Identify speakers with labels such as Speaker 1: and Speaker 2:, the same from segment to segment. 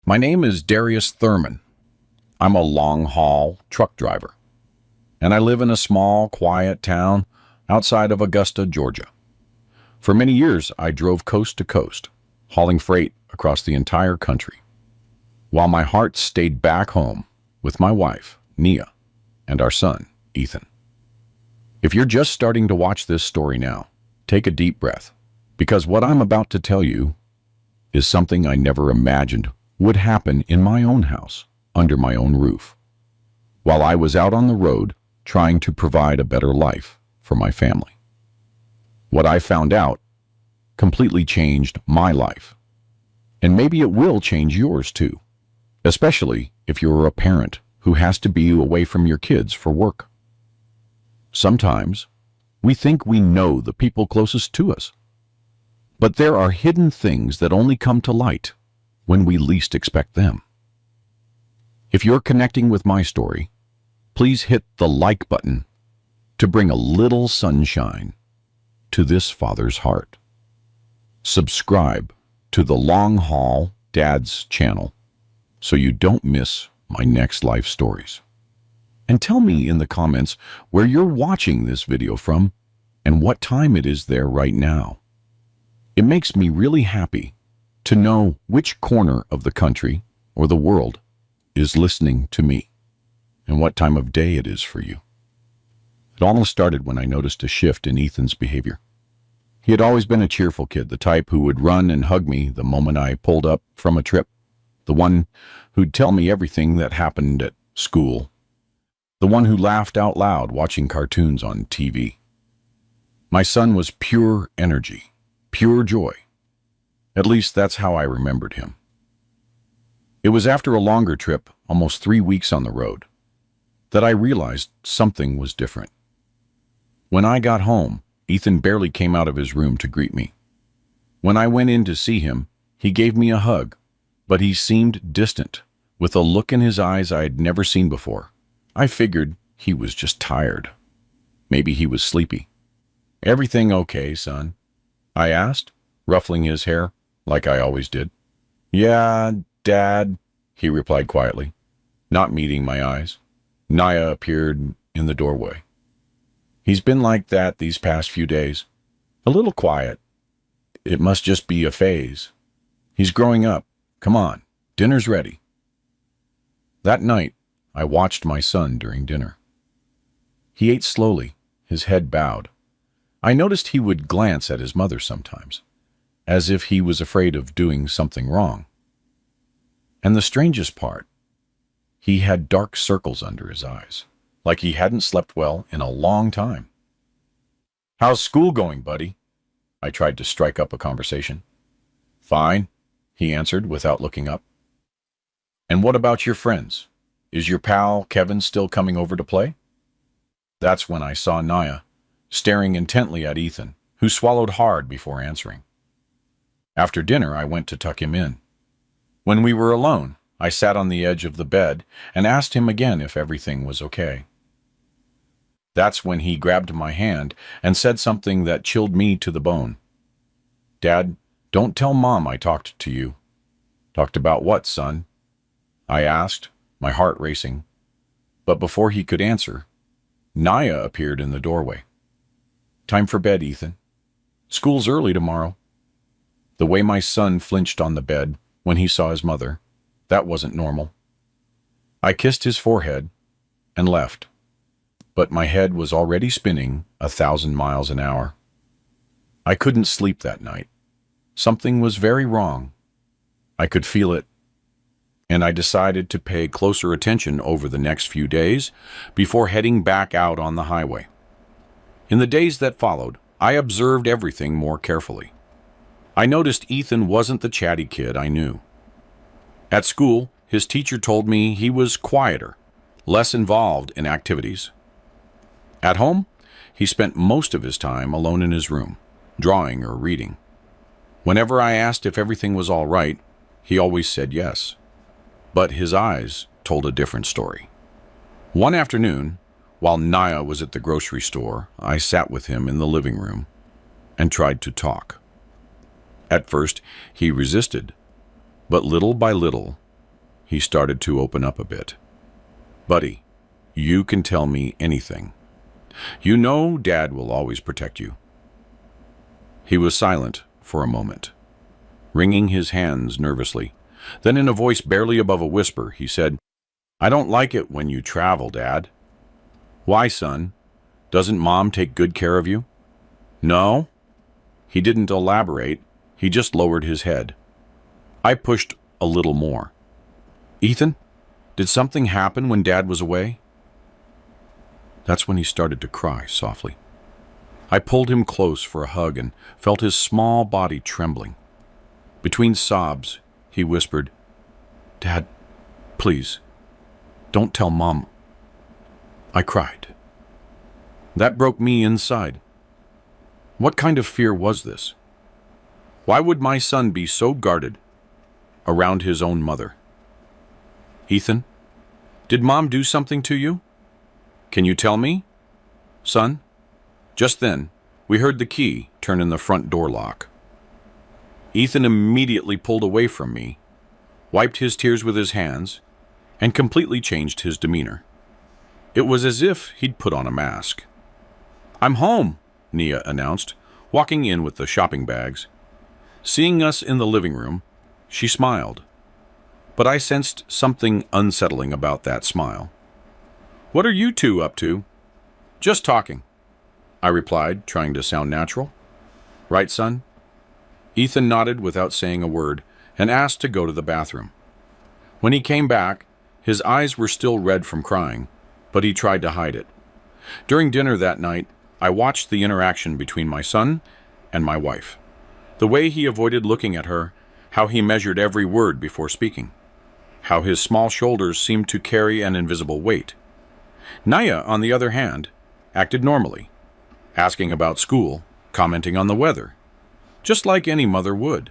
Speaker 1: My name is Darius Thurman. I'm a long-haul truck driver, and I live in a small, quiet town outside of Augusta, Georgia. For many years, I drove coast to coast, hauling freight across the entire country, while my heart stayed back home with my wife, Nia, and our son, Ethan. If you're just starting to watch this story now, take a deep breath, because what I'm about to tell you is something I never imagined would happen in my own house, under my own roof, while I was out on the road trying to provide a better life for my family. What I found out completely changed my life, and maybe it will change yours too, especially if you're a parent who has to be away from your kids for work. Sometimes we think we know the people closest to us, but there are hidden things that only come to light when we least expect them. If you're connecting with my story, please hit the like button to bring a little sunshine to this father's heart. Subscribe to the Long Haul Dad's channel so you don't miss my next life stories. And tell me in the comments where you're watching this video from and what time it is there right now. It makes me really happy to know which corner of the country or the world is listening to me and what time of day it is for you. It almost started when I noticed a shift in Ethan's behavior. He had always been a cheerful kid, the type who would run and hug me the moment I pulled up from a trip, the one who'd tell me everything that happened at school, the one who laughed out loud watching cartoons on TV. My son was pure energy, pure joy. At least that's how I remembered him. It was after a longer trip, almost 3 weeks on the road, that I realized something was different. When I got home, Ethan barely came out of his room to greet me. When I went in to see him, he gave me a hug, but he seemed distant, with a look in his eyes I had never seen before. I figured he was just tired. Maybe he was sleepy. "Everything okay, son?" I asked, ruffling his hair like I always did. "Yeah, Dad," he replied quietly, not meeting my eyes. Nia appeared in the doorway. "He's been like that these past few days. A little quiet. It must just be a phase. He's growing up. Come on, dinner's ready." That night, I watched my son during dinner. He ate slowly, his head bowed. I noticed he would glance at his mother sometimes, as if he was afraid of doing something wrong. And the strangest part, he had dark circles under his eyes, like he hadn't slept well in a long time. "How's school going, buddy?" I tried to strike up a conversation. "Fine," he answered without looking up. "And what about your friends? Is your pal Kevin still coming over to play?" That's when I saw Nia staring intently at Ethan, who swallowed hard before answering. After dinner, I went to tuck him in. When we were alone, I sat on the edge of the bed and asked him again if everything was okay. That's when he grabbed my hand and said something that chilled me to the bone. "Dad, don't tell Mom I talked to you." "Talked about what, son?" I asked, my heart racing. But before he could answer, Nia appeared in the doorway. "Time for bed, Ethan. School's early tomorrow." The way my son flinched on the bed when he saw his mother, that wasn't normal. I kissed his forehead and left, but my head was already spinning 1,000 miles an hour. I couldn't sleep that night. Something was very wrong. I could feel it, and I decided to pay closer attention over the next few days before heading back out on the highway. In the days that followed, I observed everything more carefully. I noticed Ethan wasn't the chatty kid I knew. At school, his teacher told me he was quieter, less involved in activities. At home, he spent most of his time alone in his room, drawing or reading. Whenever I asked if everything was all right, he always said yes. But his eyes told a different story. One afternoon, while Nia was at the grocery store, I sat with him in the living room and tried to talk. At first, he resisted, but little by little, He started to open up a bit. "Buddy, you can tell me anything. You know Dad will always protect you." He was silent for a moment, wringing his hands nervously. Then in a voice barely above a whisper, he said, "I don't like it when you travel, Dad." "Why, son? Doesn't Mom take good care of you?" "No." He didn't elaborate. He just lowered his head. I pushed a little more. "Ethan, did something happen when Dad was away?" That's when he started to cry softly. I pulled him close for a hug and felt his small body trembling. Between sobs, he whispered, "Dad, please, don't tell Mom." I cried. That broke me inside. What kind of fear was this? Why would my son be so guarded around his own mother? "Ethan, did Mom do something to you? Can you tell me, son?" Just then, we heard the key turn in the front door lock. Ethan immediately pulled away from me, wiped his tears with his hands, and completely changed his demeanor. It was as if he'd put on a mask. "I'm home," Nia announced, walking in with the shopping bags. Seeing us in the living room, she smiled. But I sensed something unsettling about that smile. "What are you two up to?" "Just talking," I replied, trying to sound natural. "Right, son?" Ethan nodded without saying a word and asked to go to the bathroom. When he came back, his eyes were still red from crying, but he tried to hide it. During dinner that night, I watched the interaction between my son and my wife. The way he avoided looking at her, how he measured every word before speaking, how his small shoulders seemed to carry an invisible weight. Naya, on the other hand, acted normally, asking about school, commenting on the weather, just like any mother would.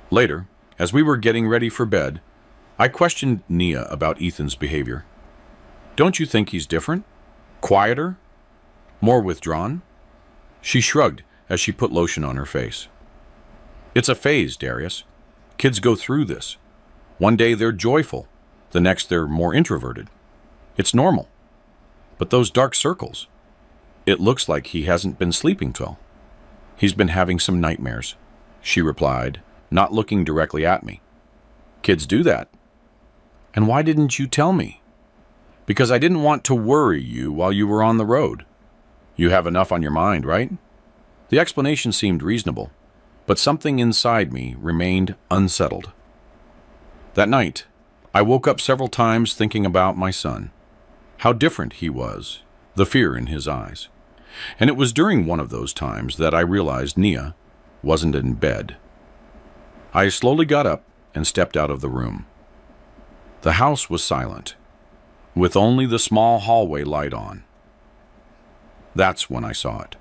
Speaker 1: Later, as we were getting ready for bed, I questioned Nia about Ethan's behavior. "Don't you think he's different? Quieter? More withdrawn?" She shrugged as she put lotion on her face. "It's a phase, Darius. Kids go through this. One day they're joyful, the next they're more introverted. It's normal. But those dark circles, it looks like he hasn't been sleeping well." "He's been having some nightmares," she replied, not looking directly at me. "Kids do that." "And why didn't you tell me?" "Because I didn't want to worry you while you were on the road. You have enough on your mind, right?" The explanation seemed reasonable, but something inside me remained unsettled. That night, I woke up several times thinking about my son, how different he was, the fear in his eyes. And it was during one of those times that I realized Nia wasn't in bed. I slowly got up and stepped out of the room. The house was silent, with only the small hallway light on. That's when I saw it.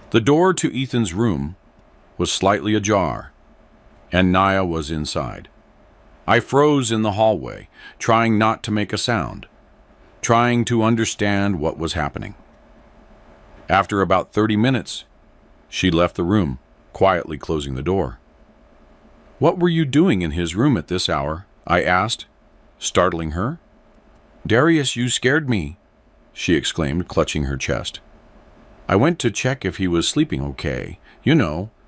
Speaker 1: The door to Ethan's room was slightly ajar, and Nia was inside. I froze in the hallway, trying not to make a sound, trying to understand what was happening. After about 30 minutes, she left the room, quietly closing the door. "What were you doing in his room at this hour?" I asked, startling her. "Darius, you scared me," she exclaimed, clutching her chest. "I went to check if he was sleeping okay,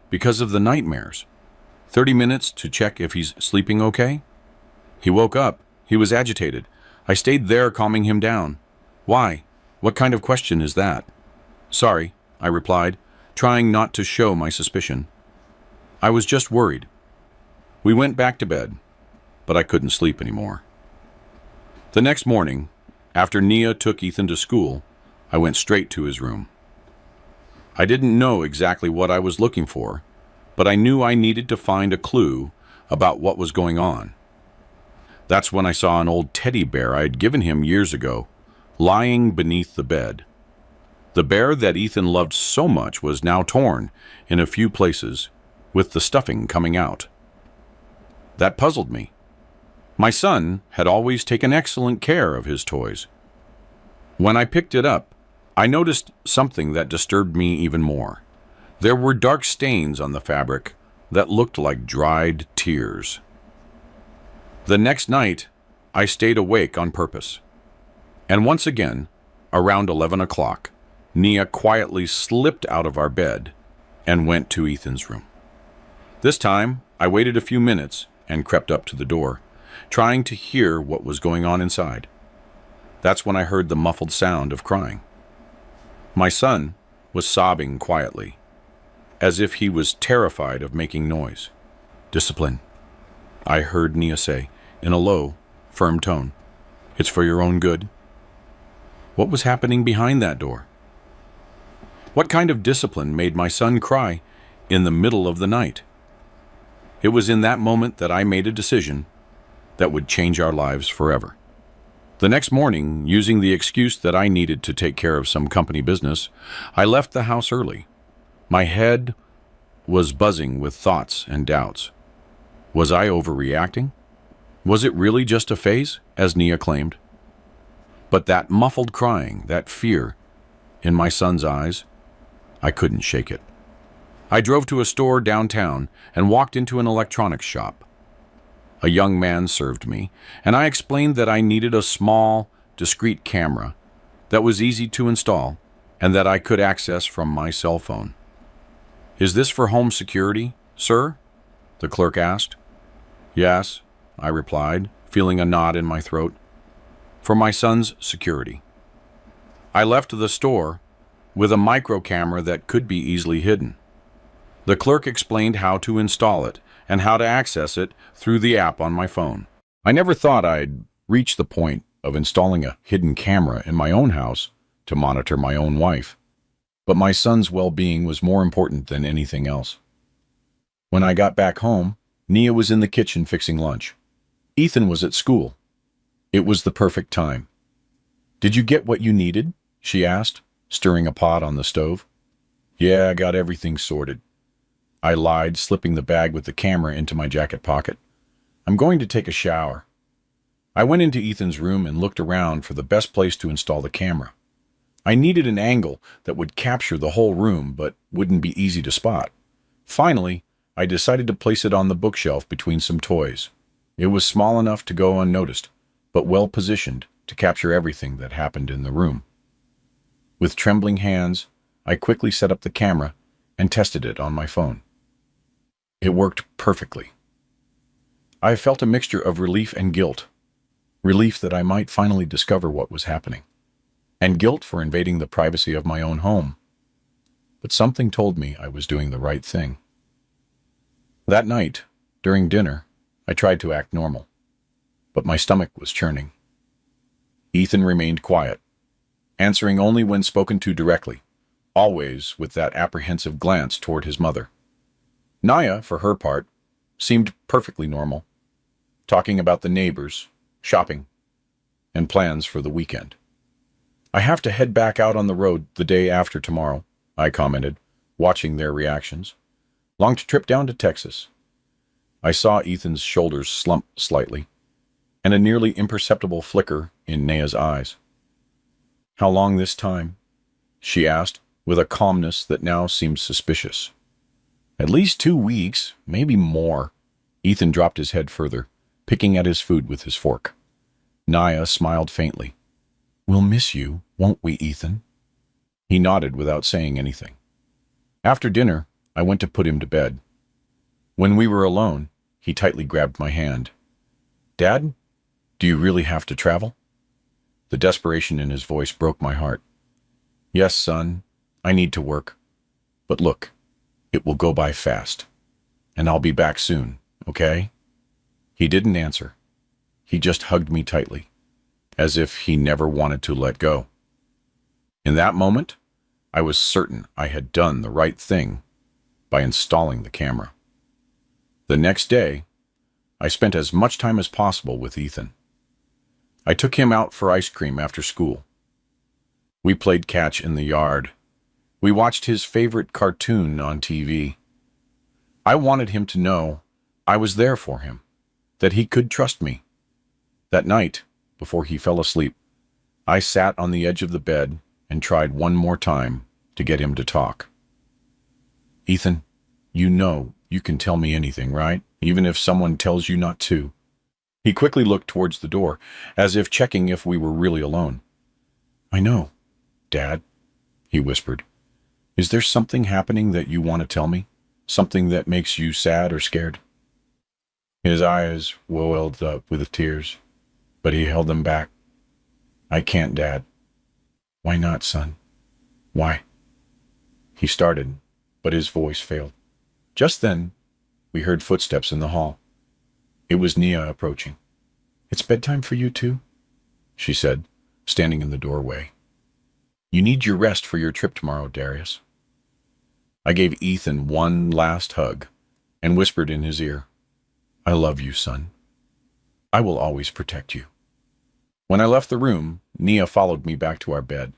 Speaker 1: because of the nightmares." 30 minutes to check if he's sleeping okay? He woke up. He was agitated. I stayed there calming him down. "Why? What kind of question is that?" "Sorry," I replied, trying not to show my suspicion. "I was just worried." We went back to bed, but I couldn't sleep anymore. The next morning, after Nia took Ethan to school, I went straight to his room. I didn't know exactly what I was looking for, but I knew I needed to find a clue about what was going on. That's when I saw an old teddy bear I had given him years ago, lying beneath the bed. The bear that Ethan loved so much was now torn in a few places, with the stuffing coming out. That puzzled me. My son had always taken excellent care of his toys. When I picked it up, I noticed something that disturbed me even more. There were dark stains on the fabric that looked like dried tears. The next night, I stayed awake on purpose. And once again, around 11 o'clock, Nia quietly slipped out of our bed and went to Ethan's room. This time, I waited a few minutes and crept up to the door, trying to hear what was going on inside. That's when I heard the muffled sound of crying. My son was sobbing quietly, as if he was terrified of making noise. "Discipline," I heard Nia say, in a low, firm tone. "It's for your own good." What was happening behind that door? What kind of discipline made my son cry in the middle of the night? It was in that moment that I made a decision that would change our lives forever. The next morning, using the excuse that I needed to take care of some company business, I left the house early. My head was buzzing with thoughts and doubts. Was I overreacting? Was it really just a phase, as Nia claimed? But that muffled crying, that fear in my son's eyes, I couldn't shake it. I drove to a store downtown and walked into an electronics shop. A young man served me, and I explained that I needed a small, discreet camera that was easy to install and that I could access from my cell phone. "Is this for home security, sir?" the clerk asked. "Yes," I replied, feeling a knot in my throat. "For my son's security." I left the store with a micro camera that could be easily hidden. The clerk explained how to install it and how to access it through the app on my phone. I never thought I'd reach the point of installing a hidden camera in my own house to monitor my own wife, but my son's well-being was more important than anything else. When I got back home, Nia was in the kitchen fixing lunch. Ethan was at school. It was the perfect time. "Did you get what you needed?" she asked, stirring a pot on the stove. "Yeah, I got everything sorted," I lied, slipping the bag with the camera into my jacket pocket. "I'm going to take a shower." I went into Ethan's room and looked around for the best place to install the camera. I needed an angle that would capture the whole room but wouldn't be easy to spot. Finally, I decided to place it on the bookshelf between some toys. It was small enough to go unnoticed, but well positioned to capture everything that happened in the room. With trembling hands, I quickly set up the camera and tested it on my phone. It worked perfectly. I felt a mixture of relief and guilt. Relief that I might finally discover what was happening, and guilt for invading the privacy of my own home. But something told me I was doing the right thing. That night, during dinner, I tried to act normal, but my stomach was churning. Ethan remained quiet, answering only when spoken to directly, always with that apprehensive glance toward his mother. Nia, for her part, seemed perfectly normal, talking about the neighbors, shopping, and plans for the weekend. "I have to head back out on the road the day after tomorrow," I commented, watching their reactions. "Long trip down to Texas." I saw Ethan's shoulders slump slightly, and a nearly imperceptible flicker in Nia's eyes. "How long this time?" she asked, with a calmness that now seemed suspicious. "At least 2 weeks, maybe more." Ethan dropped his head further, picking at his food with his fork. Nia smiled faintly. "We'll miss you, won't we, Ethan?" He nodded without saying anything. After dinner, I went to put him to bed. When we were alone, he tightly grabbed my hand. "Dad, do you really have to travel?" The desperation in his voice broke my heart. "Yes, son, I need to work. But look, it will go by fast. And I'll be back soon, okay?" He didn't answer. He just hugged me tightly, as if he never wanted to let go. In that moment, I was certain I had done the right thing by installing the camera. The next day, I spent as much time as possible with Ethan. I took him out for ice cream after school. We played catch in the yard. We watched his favorite cartoon on TV. I wanted him to know I was there for him, that he could trust me. That night, before he fell asleep, I sat on the edge of the bed and tried one more time to get him to talk. "Ethan, you know you can tell me anything, right? Even if someone tells you not to." He quickly looked towards the door, as if checking if we were really alone. "I know, Dad," he whispered. "Is there something happening that you want to tell me? Something that makes you sad or scared?" His eyes welled up with tears, but he held them back. "I can't, Dad." "Why not, son? Why?" He started, but his voice failed. Just then, we heard footsteps in the hall. It was Nia approaching. "It's bedtime for you too," she said, standing in the doorway. "You need your rest for your trip tomorrow, Darius." I gave Ethan one last hug and whispered in his ear, "I love you, son. I will always protect you." When I left the room, Nia followed me back to our bed.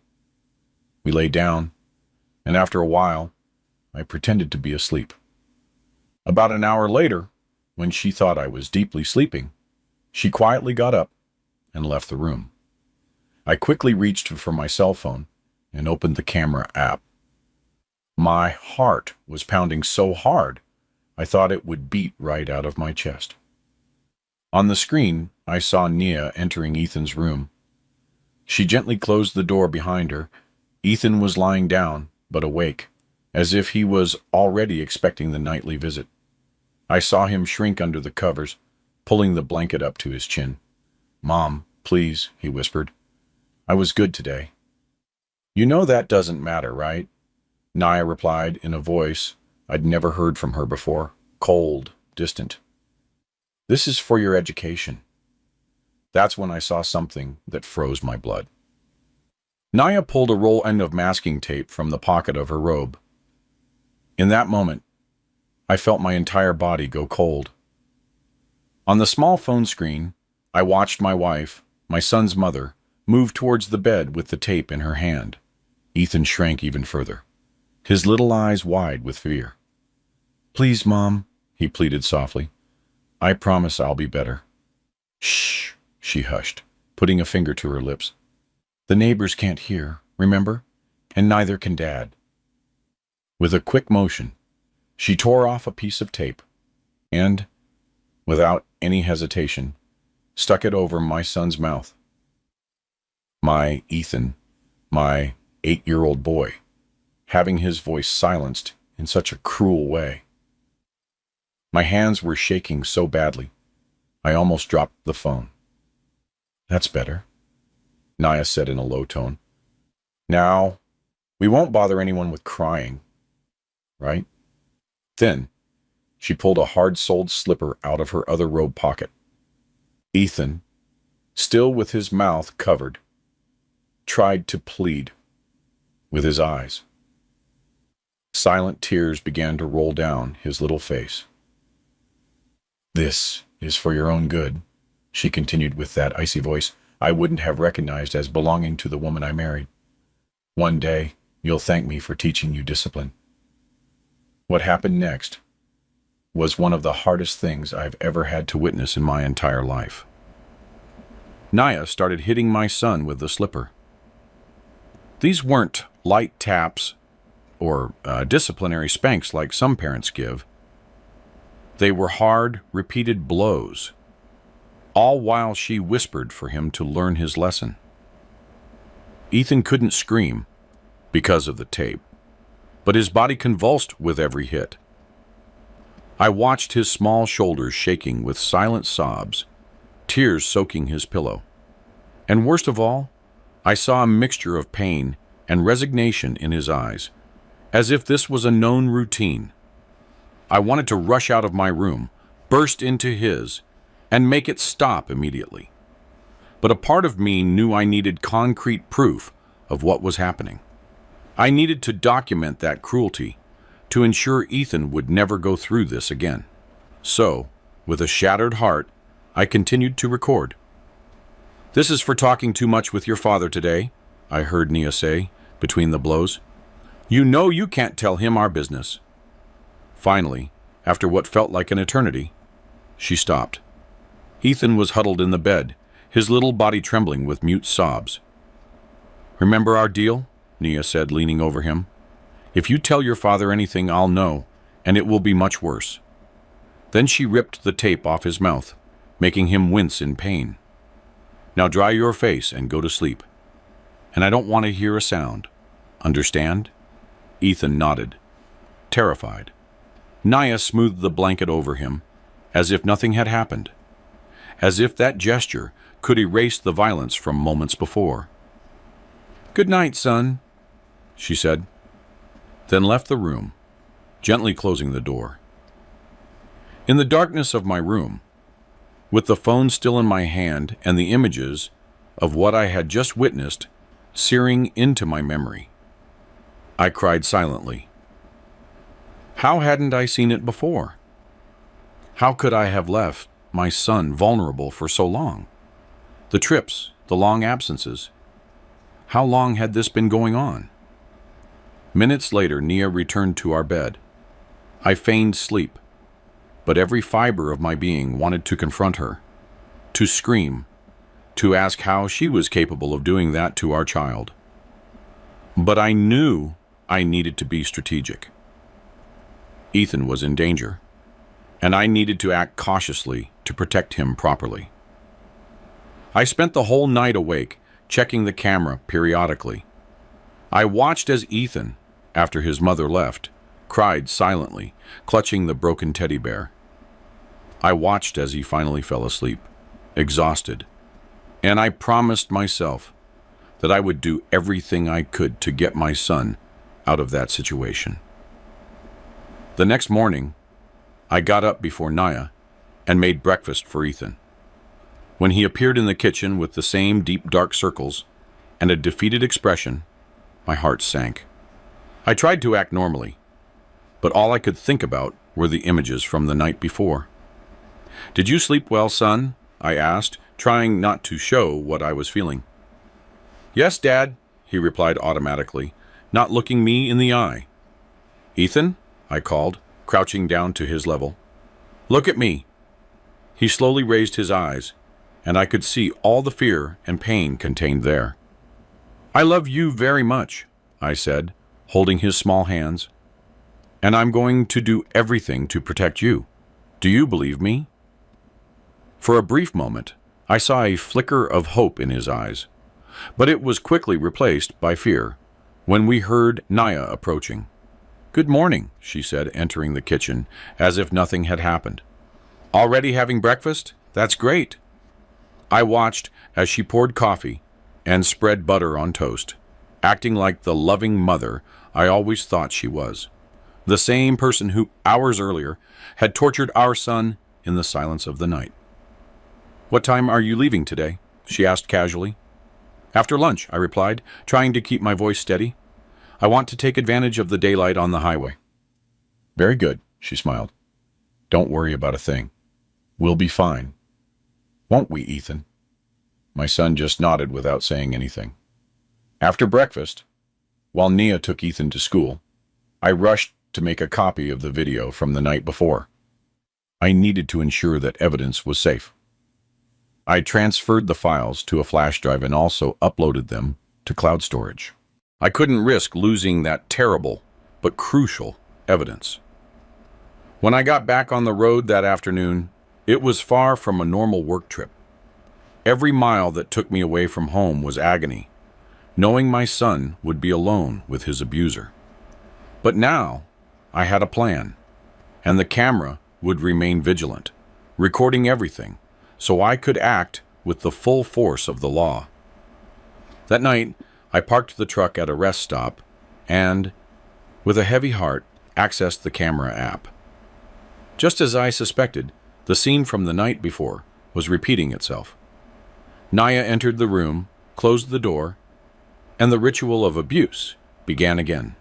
Speaker 1: We lay down, and after a while, I pretended to be asleep. About an hour later, when she thought I was deeply sleeping, she quietly got up and left the room. I quickly reached for my cell phone and opened the camera app. My heart was pounding so hard, I thought it would beat right out of my chest. On the screen, I saw Nia entering Ethan's room. She gently closed the door behind her. Ethan was lying down, but awake, as if he was already expecting the nightly visit. I saw him shrink under the covers, pulling the blanket up to his chin. "Mom, please," he whispered. "I was good today." "You know that doesn't matter, right?" Nia replied in a voice I'd never heard from her before, cold, distant. "This is for your education." That's when I saw something that froze my blood. Nia pulled a roll end of masking tape from the pocket of her robe. In that moment, I felt my entire body go cold. On the small phone screen, I watched my wife, my son's mother, move towards the bed with the tape in her hand. Ethan shrank even further, his little eyes wide with fear. "Please, Mom," he pleaded softly. "I promise I'll be better." "Shh," she hushed, putting a finger to her lips. "The neighbors can't hear, remember? And neither can Dad." With a quick motion, she tore off a piece of tape and, without any hesitation, stuck it over my son's mouth. My Ethan, my 8-year-old boy, having his voice silenced in such a cruel way. My hands were shaking so badly, I almost dropped the phone. "That's better," Nia said in a low tone. "Now, we won't bother anyone with crying, right?" Then, she pulled a hard-soled slipper out of her other robe pocket. Ethan, still with his mouth covered, tried to plead with his eyes. Silent tears began to roll down his little face. "This is for your own good," she continued with that icy voice I wouldn't have recognized as belonging to the woman I married. "One day, you'll thank me for teaching you discipline." What happened next was one of the hardest things I've ever had to witness in my entire life. Nia started hitting my son with the slipper. These weren't light taps or disciplinary spanks like some parents give. They were hard, repeated blows, all while she whispered for him to learn his lesson. Ethan couldn't scream because of the tape, but his body convulsed with every hit. I watched his small shoulders shaking with silent sobs, tears soaking his pillow. And worst of all, I saw a mixture of pain and resignation in his eyes, as if this was a known routine. I wanted to rush out of my room, burst into his, and make it stop immediately. But a part of me knew I needed concrete proof of what was happening. I needed to document that cruelty to ensure Ethan would never go through this again. So, with a shattered heart, I continued to record. "This is for talking too much with your father today," I heard Nia say between the blows. "You know you can't tell him our business." Finally, after what felt like an eternity, she stopped. Ethan was huddled in the bed, his little body trembling with mute sobs. "Remember our deal?" Nia said, leaning over him. "If you tell your father anything, I'll know, and it will be much worse." Then she ripped the tape off his mouth, making him wince in pain. Now dry your face and go to sleep. And I don't want to hear a sound. Understand? Ethan nodded, terrified. Naya smoothed the blanket over him, as if nothing had happened, as if that gesture could erase the violence from moments before. "Good night, son," she said, then left the room, gently closing the door. In the darkness of my room, with the phone still in my hand and the images of what I had just witnessed searing into my memory, I cried silently. How hadn't I seen it before? How could I have left my son vulnerable for so long? The trips, the long absences. How long had this been going on? Minutes later, Nia returned to our bed. I feigned sleep, but every fiber of my being wanted to confront her, to scream, to ask how she was capable of doing that to our child. But I knew I needed to be strategic. Ethan was in danger, and I needed to act cautiously to protect him properly. I spent the whole night awake, checking the camera periodically. I watched as Ethan, after his mother left, cried silently, clutching the broken teddy bear. I watched as he finally fell asleep, exhausted, and I promised myself that I would do everything I could to get my son out of that situation. The next morning, I got up before Naya and made breakfast for Ethan. When he appeared in the kitchen with the same deep dark circles and a defeated expression, my heart sank. I tried to act normally, but all I could think about were the images from the night before. "Did you sleep well, son?" I asked, trying not to show what I was feeling. "Yes, Dad," he replied automatically, not looking me in the eye. "Ethan?" I called, crouching down to his level. "Look at me." He slowly raised his eyes, and I could see all the fear and pain contained there. "I love you very much," I said, holding his small hands. "And I'm going to do everything to protect you. Do you believe me?" For a brief moment, I saw a flicker of hope in his eyes, but it was quickly replaced by fear when we heard Naya approaching. "Good morning," she said, entering the kitchen as if nothing had happened. "Already having breakfast? That's great." I watched as she poured coffee and spread butter on toast, acting like the loving mother I always thought she was. The same person who, hours earlier, had tortured our son in the silence of the night. "What time are you leaving today?" she asked casually. "After lunch," I replied, trying to keep my voice steady. "I want to take advantage of the daylight on the highway." "Very good," she smiled. "Don't worry about a thing. We'll be fine. Won't we, Ethan?" My son just nodded without saying anything. After breakfast, while Nia took Ethan to school, I rushed to make a copy of the video from the night before. I needed to ensure that evidence was safe. I transferred the files to a flash drive and also uploaded them to cloud storage. I couldn't risk losing that terrible but crucial evidence. When I got back on the road that afternoon, it was far from a normal work trip. Every mile that took me away from home was agony, knowing my son would be alone with his abuser. But now, I had a plan, and the camera would remain vigilant, recording everything, so I could act with the full force of the law. That night, I parked the truck at a rest stop and, with a heavy heart, accessed the camera app. Just as I suspected, the scene from the night before was repeating itself. Naya entered the room, closed the door, and the ritual of abuse began again.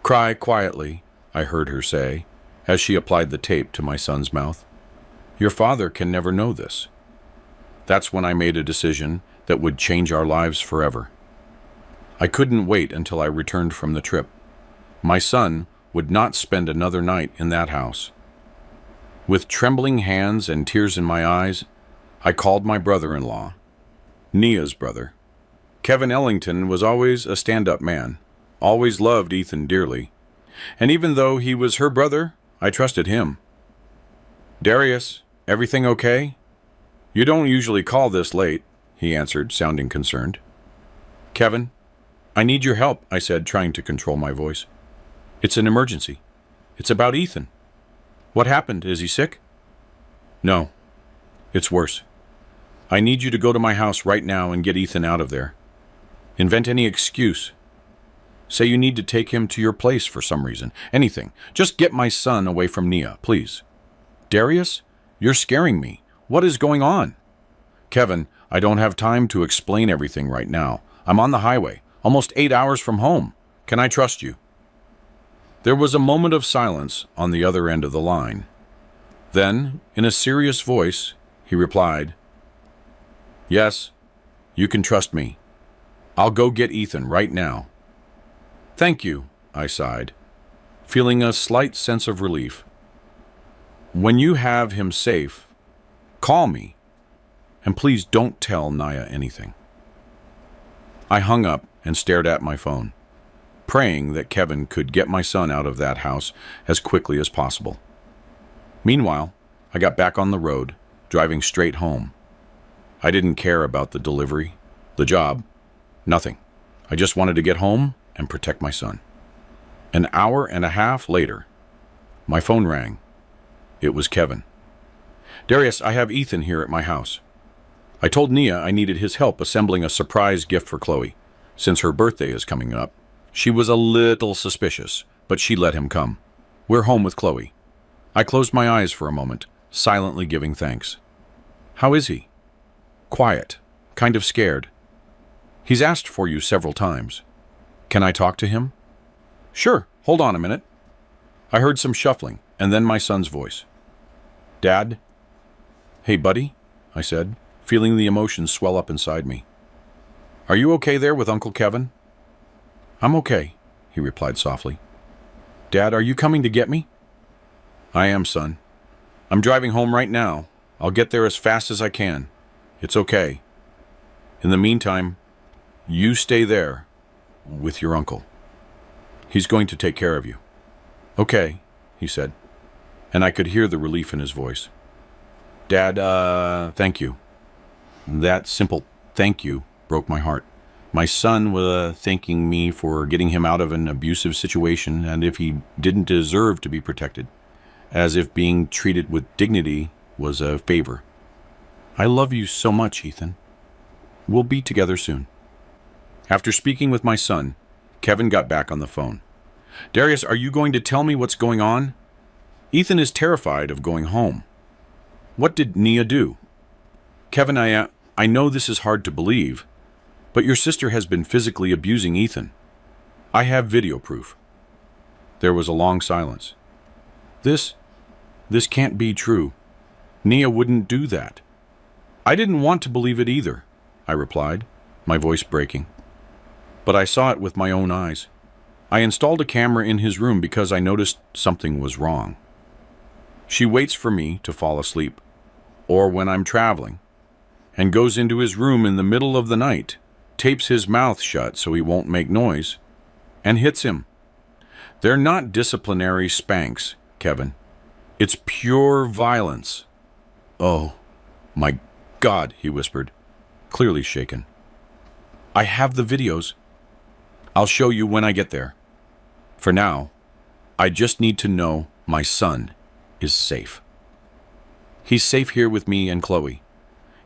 Speaker 1: "Cry quietly," I heard her say, as she applied the tape to my son's mouth. "Your father can never know this." That's when I made a decision that would change our lives forever. I couldn't wait until I returned from the trip. My son would not spend another night in that house. With trembling hands and tears in my eyes, I called my brother-in-law, Nia's brother. Kevin Ellington was always a stand-up man, always loved Ethan dearly, and even though he was her brother, I trusted him. "Darius, everything okay?" You don't usually call this late, he answered, sounding concerned. Kevin, I need your help, I said, trying to control my voice. It's an emergency. It's about Ethan. What happened? Is he sick? No. It's worse. I need you to go to my house right now and get Ethan out of there. Invent any excuse. Say you need to take him to your place for some reason. Anything. Just get my son away from Nia, please. Darius, you're scaring me. What is going on? Kevin, I don't have time to explain everything right now. I'm on the highway, almost 8 hours from home. Can I trust you? There was a moment of silence on the other end of the line. Then, in a serious voice, he replied, Yes, you can trust me. I'll go get Ethan right now. Thank you, I sighed, feeling a slight sense of relief. When you have him safe, call me, and please don't tell Nia anything. I hung up and stared at my phone, praying that Kevin could get my son out of that house as quickly as possible. Meanwhile, I got back on the road, driving straight home. I didn't care about the delivery, the job, nothing. I just wanted to get home and protect my son. An hour and a half later, my phone rang. It was Kevin. Darius, I have Ethan here at my house. I told Nia I needed his help assembling a surprise gift for Chloe. Since her birthday is coming up, she was a little suspicious, but she let him come. We're home with Chloe. I closed my eyes for a moment, silently giving thanks. How is he? Quiet, kind of scared. He's asked for you several times. Can I talk to him? Sure, hold on a minute. I heard some shuffling, and then my son's voice. Dad? Hey, buddy, I said, feeling the emotions swell up inside me. Are you okay there with Uncle Kevin? I'm okay, he replied softly. Dad, are you coming to get me? I am, son. I'm driving home right now. I'll get there as fast as I can. It's okay. In the meantime, you stay there with your uncle. He's going to take care of you. Okay, he said, and I could hear the relief in his voice. Dad, thank you. That simple thank you broke my heart. My son was thanking me for getting him out of an abusive situation, and if he didn't deserve to be protected, as if being treated with dignity was a favor. I love you so much, Ethan. We'll be together soon. After speaking with my son, Kevin got back on the phone. Darius, are you going to tell me what's going on? Ethan is terrified of going home. What did Nia do? Kevin, I know this is hard to believe, but your sister has been physically abusing Ethan. I have video proof. There was a long silence. This can't be true. Nia wouldn't do that. I didn't want to believe it either, I replied, my voice breaking. But I saw it with my own eyes. I installed a camera in his room because I noticed something was wrong. She waits for me to fall asleep, or when I'm traveling, and goes into his room in the middle of the night, tapes his mouth shut so he won't make noise, and hits him. They're not disciplinary spanks, Kevin. It's pure violence. Oh, my God, he whispered, clearly shaken. I have the videos. I'll show you when I get there. For now, I just need to know my son is safe. He's safe here with me and Chloe.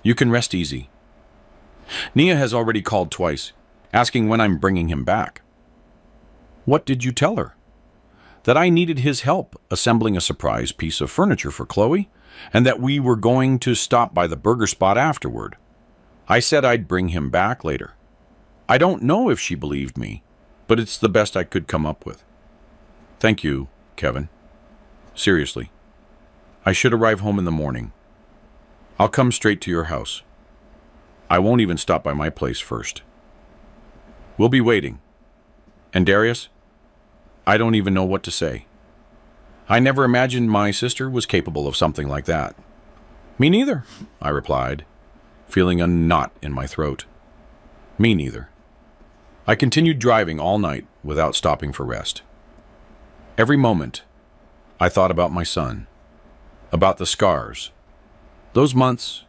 Speaker 1: You can rest easy. Nia has already called twice, asking when I'm bringing him back. What did you tell her? That I needed his help assembling a surprise piece of furniture for Chloe, and that we were going to stop by the burger spot afterward. I said I'd bring him back later. I don't know if she believed me, but it's the best I could come up with. Thank you, Kevin. Seriously. I should arrive home in the morning. I'll come straight to your house. I won't even stop by my place first. We'll be waiting. And Darius, I don't even know what to say. I never imagined my sister was capable of something like that. Me neither, I replied, feeling a knot in my throat. Me neither. I continued driving all night without stopping for rest. Every moment, I thought about my son, about the scars. Those months,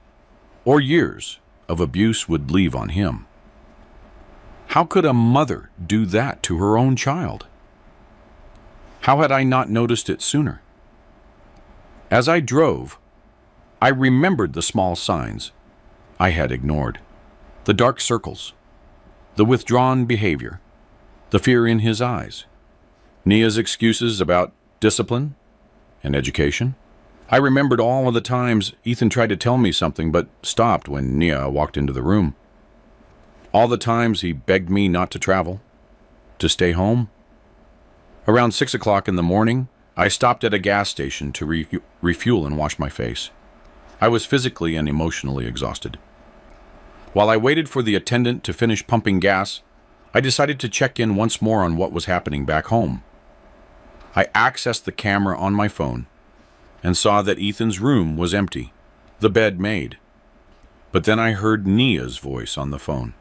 Speaker 1: or years of abuse would leave on him. How could a mother do that to her own child? How had I not noticed it sooner? As I drove, I remembered the small signs I had ignored, the dark circles, the withdrawn behavior, the fear in his eyes, Nia's excuses about discipline and education. I remembered all of the times Ethan tried to tell me something but stopped when Nia walked into the room. All the times he begged me not to travel, to stay home. Around 6 o'clock in the morning, I stopped at a gas station to refuel and wash my face. I was physically and emotionally exhausted. While I waited for the attendant to finish pumping gas, I decided to check in once more on what was happening back home. I accessed the camera on my phone and saw that Ethan's room was empty, the bed made. But then I heard Nia's voice on the phone.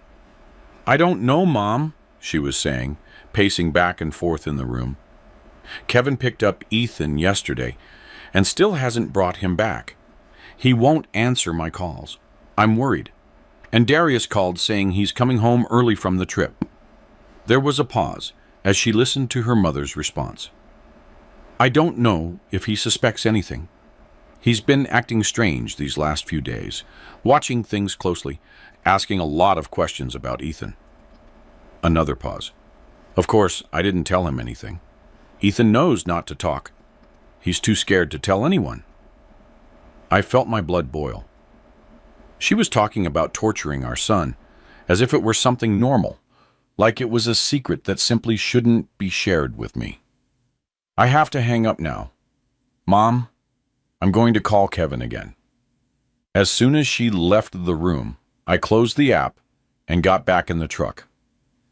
Speaker 1: "I don't know, Mom," she was saying, pacing back and forth in the room. "Kevin picked up Ethan yesterday and still hasn't brought him back. He won't answer my calls. I'm worried. And Darius called saying he's coming home early from the trip." There was a pause as she listened to her mother's response. "I don't know if he suspects anything. He's been acting strange these last few days, watching things closely, asking a lot of questions about Ethan." Another pause. "Of course, I didn't tell him anything. Ethan knows not to talk. He's too scared to tell anyone." I felt my blood boil. She was talking about torturing our son, as if it were something normal, like it was a secret that simply shouldn't be shared with me. "I have to hang up now. Mom, I'm going to call Kevin again." As soon as she left the room, I closed the app and got back in the truck.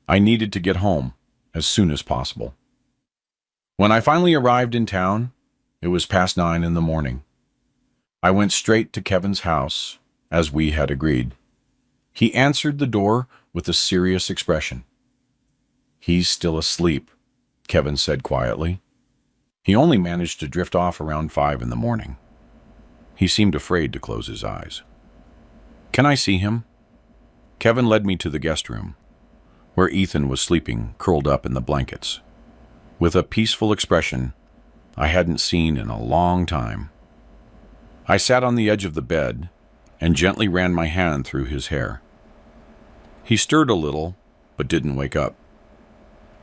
Speaker 1: I needed to get home as soon as possible. When I finally arrived in town, it was past 9 in the morning. I went straight to Kevin's house, as we had agreed. He answered the door with a serious expression. "He's still asleep," Kevin said quietly. He only managed to drift off around 5 in the morning. He seemed afraid to close his eyes. "Can I see him?" Kevin led me to the guest room, where Ethan was sleeping, curled up in the blankets, with a peaceful expression I hadn't seen in a long time. I sat on the edge of the bed and gently ran my hand through his hair. He stirred a little, but didn't wake up.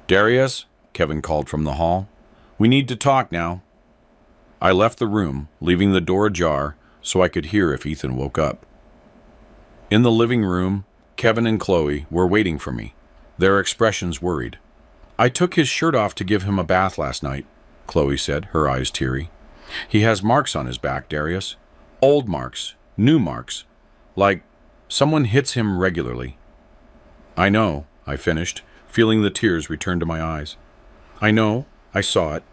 Speaker 1: "Darius," Kevin called from the hall, "we need to talk now." I left the room, leaving the door ajar so I could hear if Ethan woke up. In the living room, Kevin and Chloe were waiting for me, their expressions worried. "I took his shirt off to give him a bath last night," Chloe said, her eyes teary. "He has marks on his back, Darius. Old marks, new marks, like someone hits him regularly." "I know," I finished, feeling the tears return to my eyes. "I know, I saw it.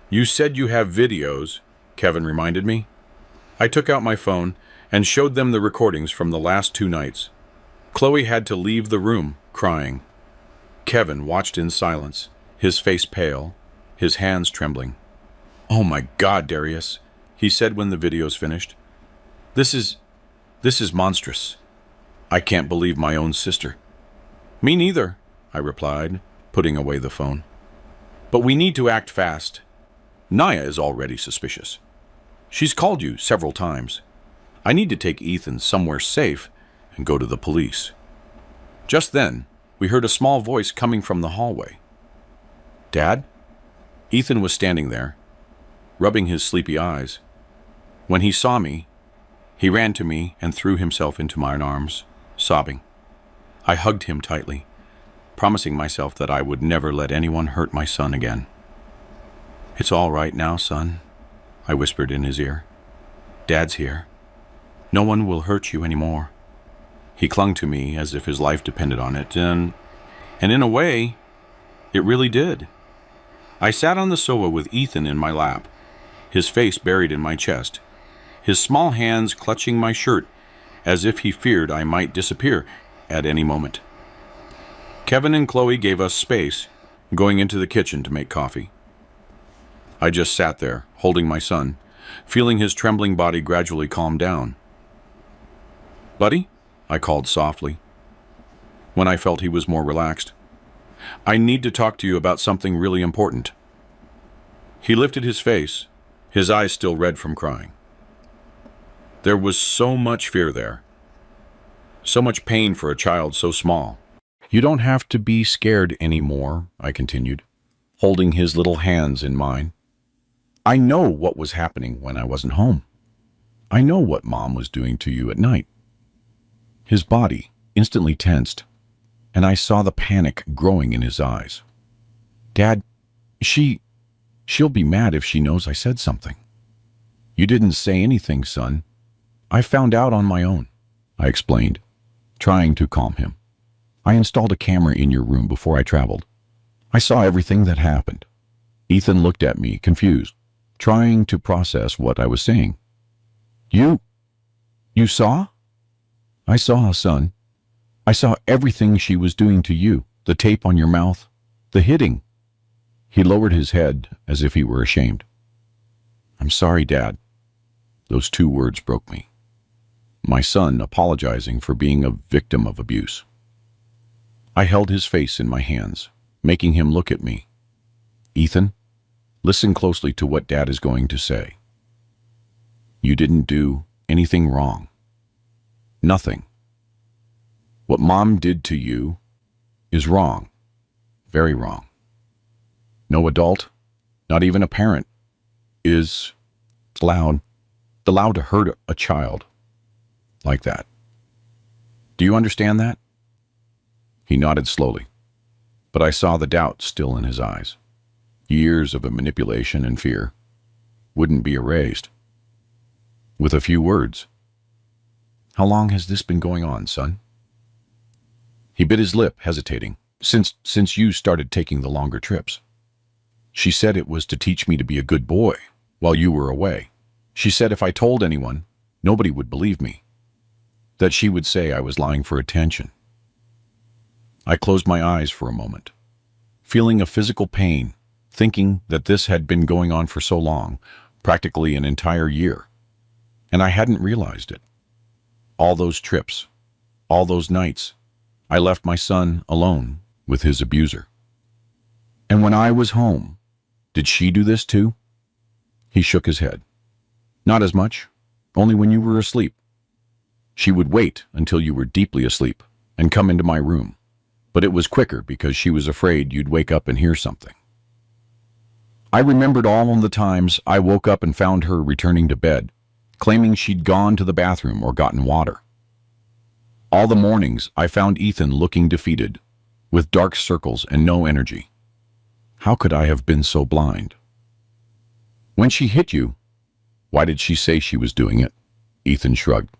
Speaker 1: You said you have videos," Kevin reminded me. I took out my phone and showed them the recordings from the last 2 nights. Chloe had to leave the room, crying. Kevin watched in silence, his face pale, his hands trembling. "Oh my God, Darius," he said when the videos finished. This is monstrous. I can't believe my own sister." "Me neither," I replied, putting away the phone. "But we need to act fast. Nia is already suspicious. She's called you several times. I need to take Ethan somewhere safe and go to the police." Just then, we heard a small voice coming from the hallway. "Dad?" Ethan was standing there, rubbing his sleepy eyes. When he saw me, he ran to me and threw himself into my arms, sobbing. I hugged him tightly, promising myself that I would never let anyone hurt my son again. "It's all right now, son," I whispered in his ear. "Dad's here. No one will hurt you anymore." He clung to me as if his life depended on it, and in a way, it really did. I sat on the sofa with Ethan in my lap, his face buried in my chest, his small hands clutching my shirt as if he feared I might disappear at any moment. Kevin and Chloe gave us space, going into the kitchen to make coffee. I just sat there, holding my son, feeling his trembling body gradually calm down. Buddy, I called softly, when I felt he was more relaxed. I need to talk to you about something really important. He lifted his face, his eyes still red from crying. There was so much fear there, so much pain for a child so small. You don't have to be scared anymore, I continued, holding his little hands in mine. I know what was happening when I wasn't home. I know what Mom was doing to you at night. His body instantly tensed, and I saw the panic growing in his eyes. Dad, she'll be mad if she knows I said something. You didn't say anything, son. I found out on my own, I explained, trying to calm him. I installed a camera in your room before I traveled. I saw everything that happened. Ethan looked at me, confused, trying to process what I was saying. You saw? I saw, son. I saw everything she was doing to you, the tape on your mouth, the hitting. He lowered his head as if he were ashamed. I'm sorry, Dad. Those 2 words broke me. My son apologizing for being a victim of abuse. I held his face in my hands, making him look at me. Ethan, listen closely to what Dad is going to say. You didn't do anything wrong. Nothing. What Mom did to you is wrong. Very wrong. No adult, not even a parent, is allowed to hurt a child like that. Do you understand that? He nodded slowly, but I saw the doubt still in his eyes. Years of manipulation and fear wouldn't be erased. With a few words. How long has this been going on, son? He bit his lip, hesitating. Since you started taking the longer trips. She said it was to teach me to be a good boy while you were away. She said if I told anyone, nobody would believe me. That she would say I was lying for attention. I closed my eyes for a moment, feeling a physical pain, thinking that this had been going on for so long, practically an entire year, and I hadn't realized it. All those trips, all those nights, I left my son alone with his abuser. And when I was home, did she do this too? He shook his head. Not as much, only when you were asleep. She would wait until you were deeply asleep and come into my room, but it was quicker because she was afraid you'd wake up and hear something. I remembered all of the times I woke up and found her returning to bed, claiming she'd gone to the bathroom or gotten water. All the mornings I found Ethan looking defeated, with dark circles and no energy. How could I have been so blind? When she hit you, why did she say she was doing it? Ethan shrugged.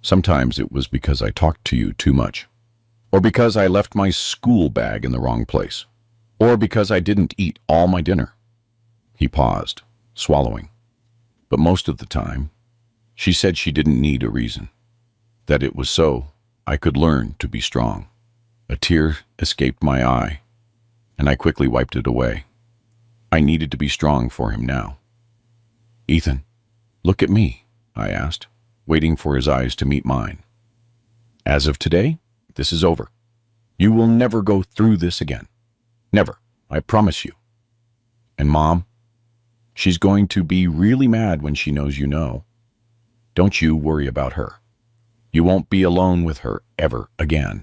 Speaker 1: Sometimes it was because I talked to you too much, or because I left my school bag in the wrong place, or because I didn't eat all my dinner. He paused, swallowing. But most of the time, she said she didn't need a reason, that it was so I could learn to be strong. A tear escaped my eye, and I quickly wiped it away. I needed to be strong for him now. Ethan, look at me, I asked, waiting for his eyes to meet mine. As of today, this is over. You will never go through this again. Never, I promise you. And Mom, she's going to be really mad when she knows you know. Don't you worry about her. You won't be alone with her ever again.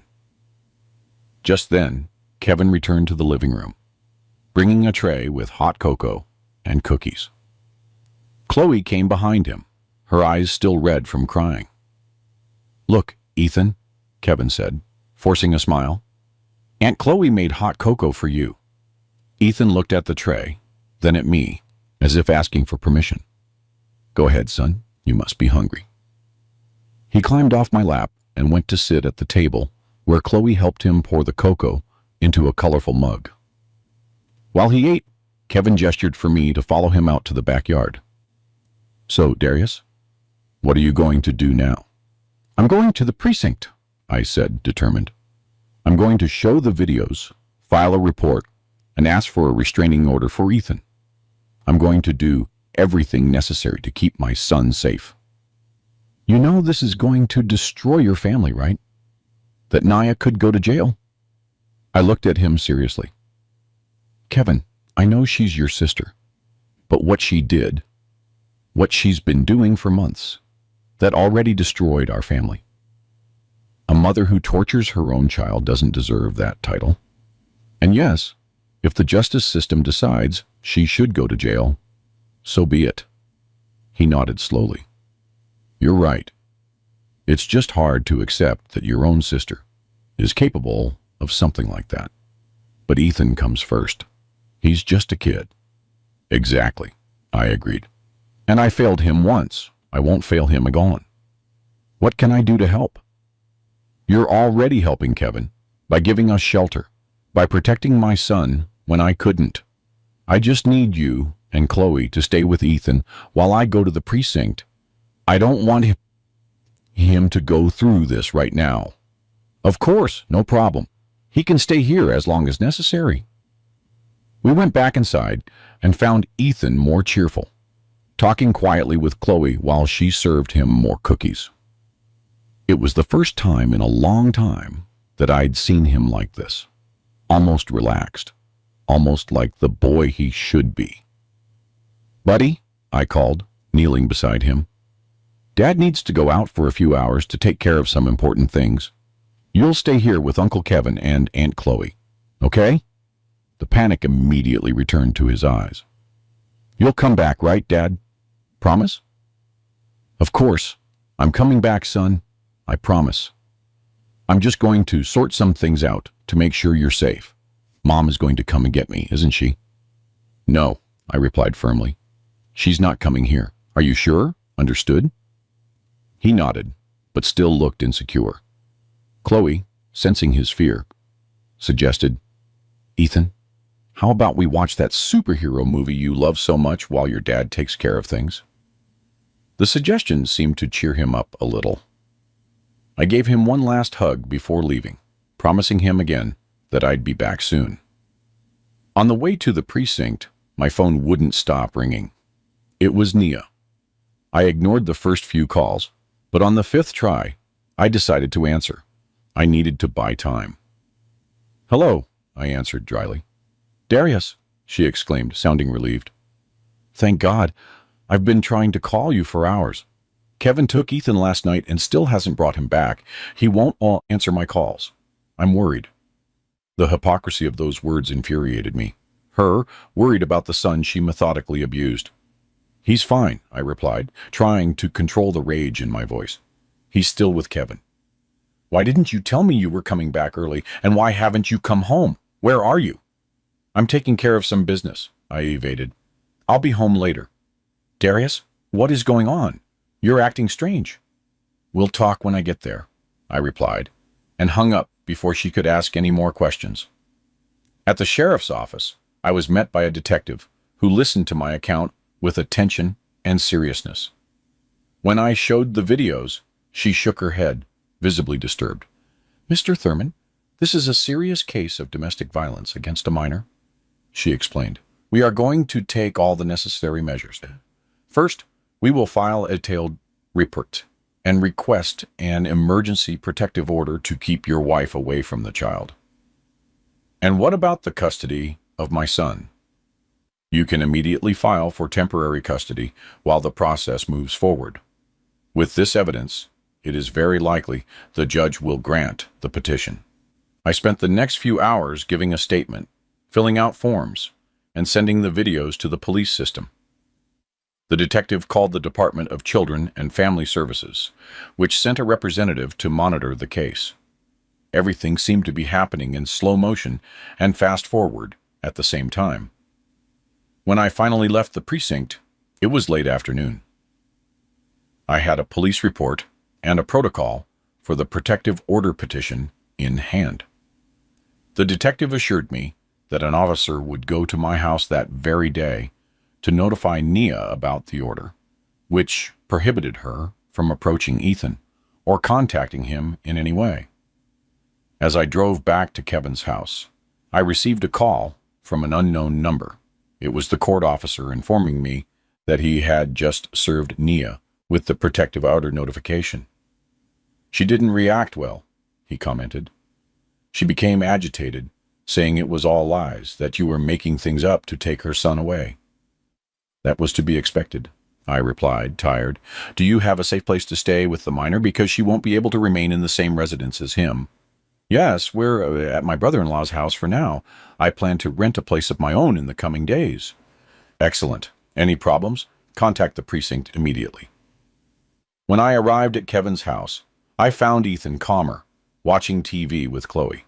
Speaker 1: Just then, Kevin returned to the living room, bringing a tray with hot cocoa and cookies. Chloe came behind him, her eyes still red from crying. Look, Ethan, Kevin said, forcing a smile. Aunt Chloe made hot cocoa for you. Ethan looked at the tray, then at me, as if asking for permission. Go ahead, son, you must be hungry. He climbed off my lap and went to sit at the table where Chloe helped him pour the cocoa into a colorful mug. While he ate, Kevin gestured for me to follow him out to the backyard. So, Darius, what are you going to do now? I'm going to the precinct, I said, determined. I'm going to show the videos, file a report, and ask for a restraining order for Ethan. I'm going to do everything necessary to keep my son safe. You know this is going to destroy your family, right? That Naya could go to jail? I looked at him seriously. Kevin, I know she's your sister, but what she did, what she's been doing for months, that already destroyed our family. A mother who tortures her own child doesn't deserve that title. And yes, if the justice system decides she should go to jail, so be it. He nodded slowly. You're right. It's just hard to accept that your own sister is capable of something like that. But Ethan comes first. He's just a kid. Exactly, I agreed. And I failed him once. I won't fail him again. What can I do to help? You're already helping Kevin by giving us shelter, by protecting my son when I couldn't. I just need you and Chloe to stay with Ethan while I go to the precinct. I don't want him to go through this right now. Of course, no problem. He can stay here as long as necessary. We went back inside and found Ethan more cheerful, talking quietly with Chloe while she served him more cookies. It was the first time in a long time that I'd seen him like this, almost relaxed, almost like the boy he should be. Buddy, I called, kneeling beside him. Dad needs to go out for a few hours to take care of some important things. You'll stay here with Uncle Kevin and Aunt Chloe, okay? The panic immediately returned to his eyes. You'll come back, right, Dad? Promise? Of course. I'm coming back, son. I promise. I'm just going to sort some things out to make sure you're safe. Mom is going to come and get me, isn't she? No, I replied firmly. She's not coming here. Are you sure? Understood? He nodded, but still looked insecure. Chloe, sensing his fear, suggested, Ethan, how about we watch that superhero movie you love so much while your dad takes care of things? The suggestion seemed to cheer him up a little. I gave him one last hug before leaving, promising him again that I'd be back soon. On the way to the precinct, my phone wouldn't stop ringing. It was Nia. I ignored the first few calls, but on the fifth try, I decided to answer. I needed to buy time. Hello, I answered dryly. Darius, she exclaimed, sounding relieved. Thank God. I've been trying to call you for hours. Kevin took Ethan last night and still hasn't brought him back. He won't answer my calls. I'm worried. The hypocrisy of those words infuriated me. Her, worried about the son she methodically abused. He's fine, I replied, trying to control the rage in my voice. He's still with Kevin. Why didn't you tell me you were coming back early, and why haven't you come home? Where are you? I'm taking care of some business, I evaded. I'll be home later. Darius, what is going on? You're acting strange. We'll talk when I get there, I replied, and hung up before she could ask any more questions. At the sheriff's office, I was met by a detective who listened to my account with attention and seriousness. When I showed the videos, she shook her head, visibly disturbed. Mr. Thurman, this is a serious case of domestic violence against a minor, she explained. We are going to take all the necessary measures. First, we will file a detailed report and request an emergency protective order to keep your wife away from the child. And what about the custody of my son? You can immediately file for temporary custody while the process moves forward. With this evidence, it is very likely the judge will grant the petition. I spent the next few hours giving a statement, filling out forms, and sending the videos to the police system. The detective called the Department of Children and Family Services, which sent a representative to monitor the case. Everything seemed to be happening in slow motion and fast forward at the same time. When I finally left the precinct, it was late afternoon. I had a police report and a protocol for the protective order petition in hand. The detective assured me that an officer would go to my house that very day to notify Nia about the order, which prohibited her from approaching Ethan or contacting him in any way. As I drove back to Kevin's house, I received a call from an unknown number. It was the court officer informing me that he had just served Nia with the protective order notification. She didn't react well, he commented. She became agitated, saying it was all lies, that you were making things up to take her son away. That was to be expected, I replied, tired. Do you have a safe place to stay with the minor, because she won't be able to remain in the same residence as him? Yes, we're at my brother-in-law's house for now. I plan to rent a place of my own in the coming days. Excellent. Any problems? Contact the precinct immediately. When I arrived at Kevin's house, I found Ethan calmer, watching TV with Chloe.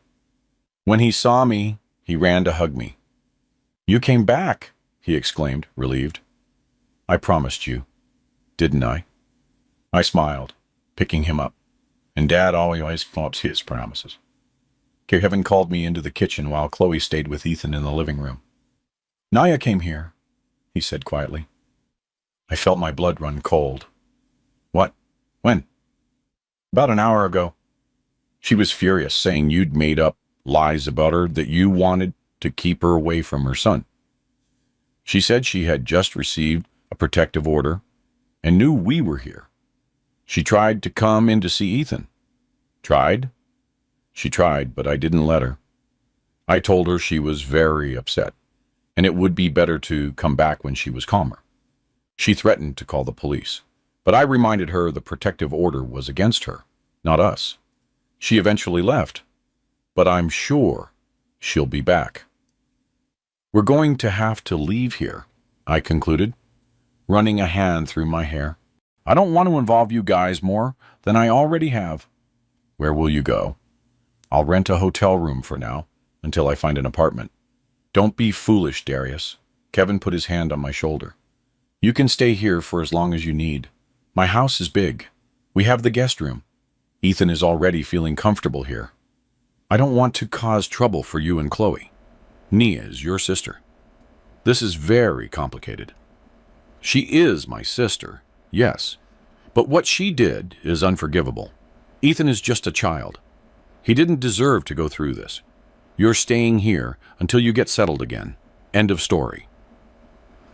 Speaker 1: When he saw me, he ran to hug me. You came back, he exclaimed, relieved. I promised you, didn't I? I smiled, picking him up. And Dad always keeps his promises. Kevin called me into the kitchen while Chloe stayed with Ethan in the living room. Naya came here, he said quietly. I felt my blood run cold. What? When? About an hour ago. She was furious, saying you'd made up lies about her, that you wanted to keep her away from her son. She said she had just received a protective order and knew we were here. She tried to come in to see Ethan. Tried? She tried, but I didn't let her. I told her she was very upset, and it would be better to come back when she was calmer. She threatened to call the police, but I reminded her the protective order was against her, not us. She eventually left, but I'm sure she'll be back. We're going to have to leave here, I concluded, running a hand through my hair. I don't want to involve you guys more than I already have. Where will you go? I'll rent a hotel room for now, until I find an apartment. Don't be foolish, Darius. Kevin put his hand on my shoulder. You can stay here for as long as you need. My house is big. We have the guest room. Ethan is already feeling comfortable here. I don't want to cause trouble for you and Chloe. Nia is your sister. This is very complicated. She is my sister, yes, but what she did is unforgivable. Ethan is just a child. He didn't deserve to go through this. You're staying here until you get settled again. End of story.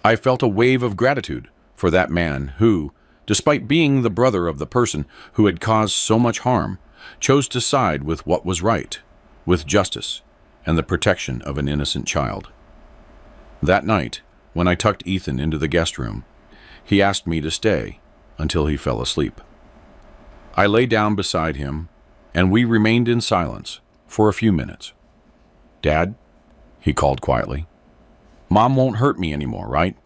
Speaker 1: I felt a wave of gratitude for that man who, despite being the brother of the person who had caused so much harm, chose to side with what was right, with justice, and the protection of an innocent child. That night, when I tucked Ethan into the guest room, he asked me to stay until he fell asleep. I lay down beside him, and we remained in silence for a few minutes. Dad, he called quietly. Mom won't hurt me anymore, right?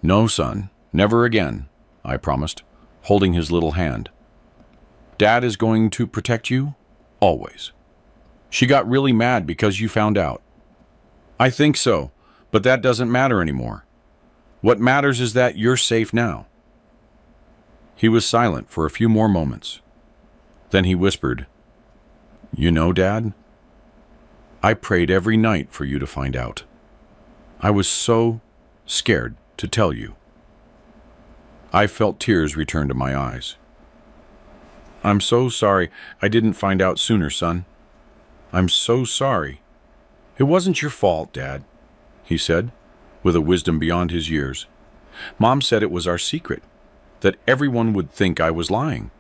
Speaker 1: No, son, never again, I promised, holding his little hand. Dad is going to protect you, always. She got really mad because you found out. I think so, but that doesn't matter anymore. What matters is that you're safe now. He was silent for a few more moments. Then he whispered, You know, Dad, I prayed every night for you to find out. I was so scared to tell you. I felt tears return to my eyes. I'm so sorry I didn't find out sooner, son. I'm so sorry. It wasn't your fault, Dad, he said, with a wisdom beyond his years. Mom said it was our secret, that everyone would think I was lying,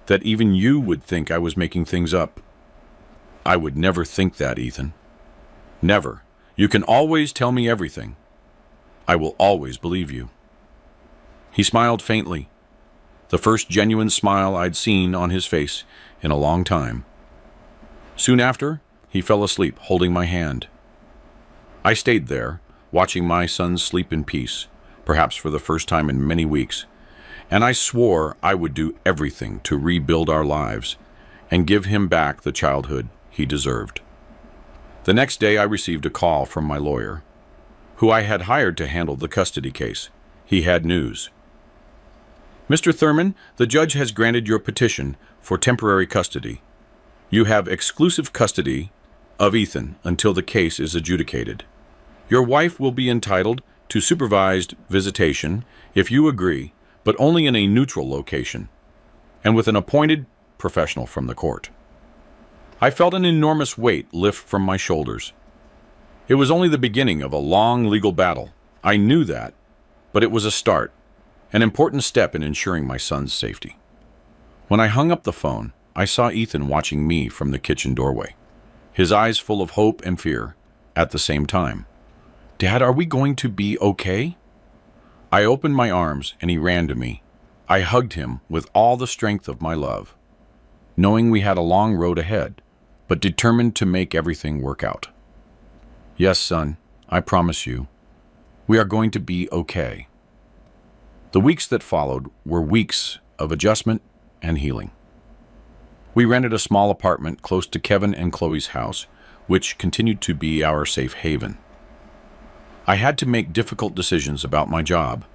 Speaker 1: that even you would think I was making things up. I would never think that, Ethan. Never. You can always tell me everything. I will always believe you. He smiled faintly, the first genuine smile I'd seen on his face in a long time. Soon after, he fell asleep, holding my hand. I stayed there, watching my son sleep in peace, perhaps for the first time in many weeks, and I swore I would do everything to rebuild our lives and give him back the childhood he deserved. The next day I received a call from my lawyer, who I had hired to handle the custody case. He had news. Mr. Thurman, the judge has granted your petition for temporary custody. You have exclusive custody of Ethan until the case is adjudicated. Your wife will be entitled to supervised visitation if you agree, but only in a neutral location, and with an appointed professional from the court. I felt an enormous weight lift from my shoulders. It was only the beginning of a long legal battle. I knew that, but it was a start, an important step in ensuring my son's safety. When I hung up the phone, I saw Ethan watching me from the kitchen doorway, his eyes full of hope and fear at the same time. "Dad, are we going to be okay?" I opened my arms and he ran to me. I hugged him with all the strength of my love, knowing we had a long road ahead, but determined to make everything work out. "Yes, son, I promise you, we are going to be okay." The weeks that followed were weeks of adjustment and healing. We rented a small apartment close to Kevin and Chloe's house, which continued to be our safe haven. I had to make difficult decisions about my job.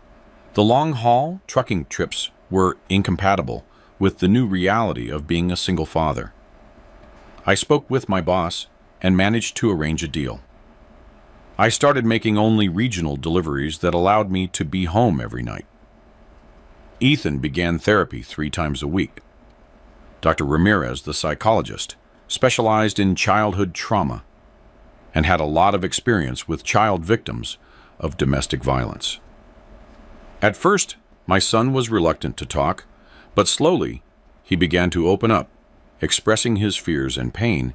Speaker 1: The long-haul trucking trips were incompatible with the new reality of being a single father. I spoke with my boss and managed to arrange a deal. I started making only regional deliveries that allowed me to be home every night. Ethan began therapy 3 times a week. Dr. Ramirez, the psychologist, specialized in childhood trauma and had a lot of experience with child victims of domestic violence. At first, my son was reluctant to talk, but slowly he began to open up, expressing his fears and pain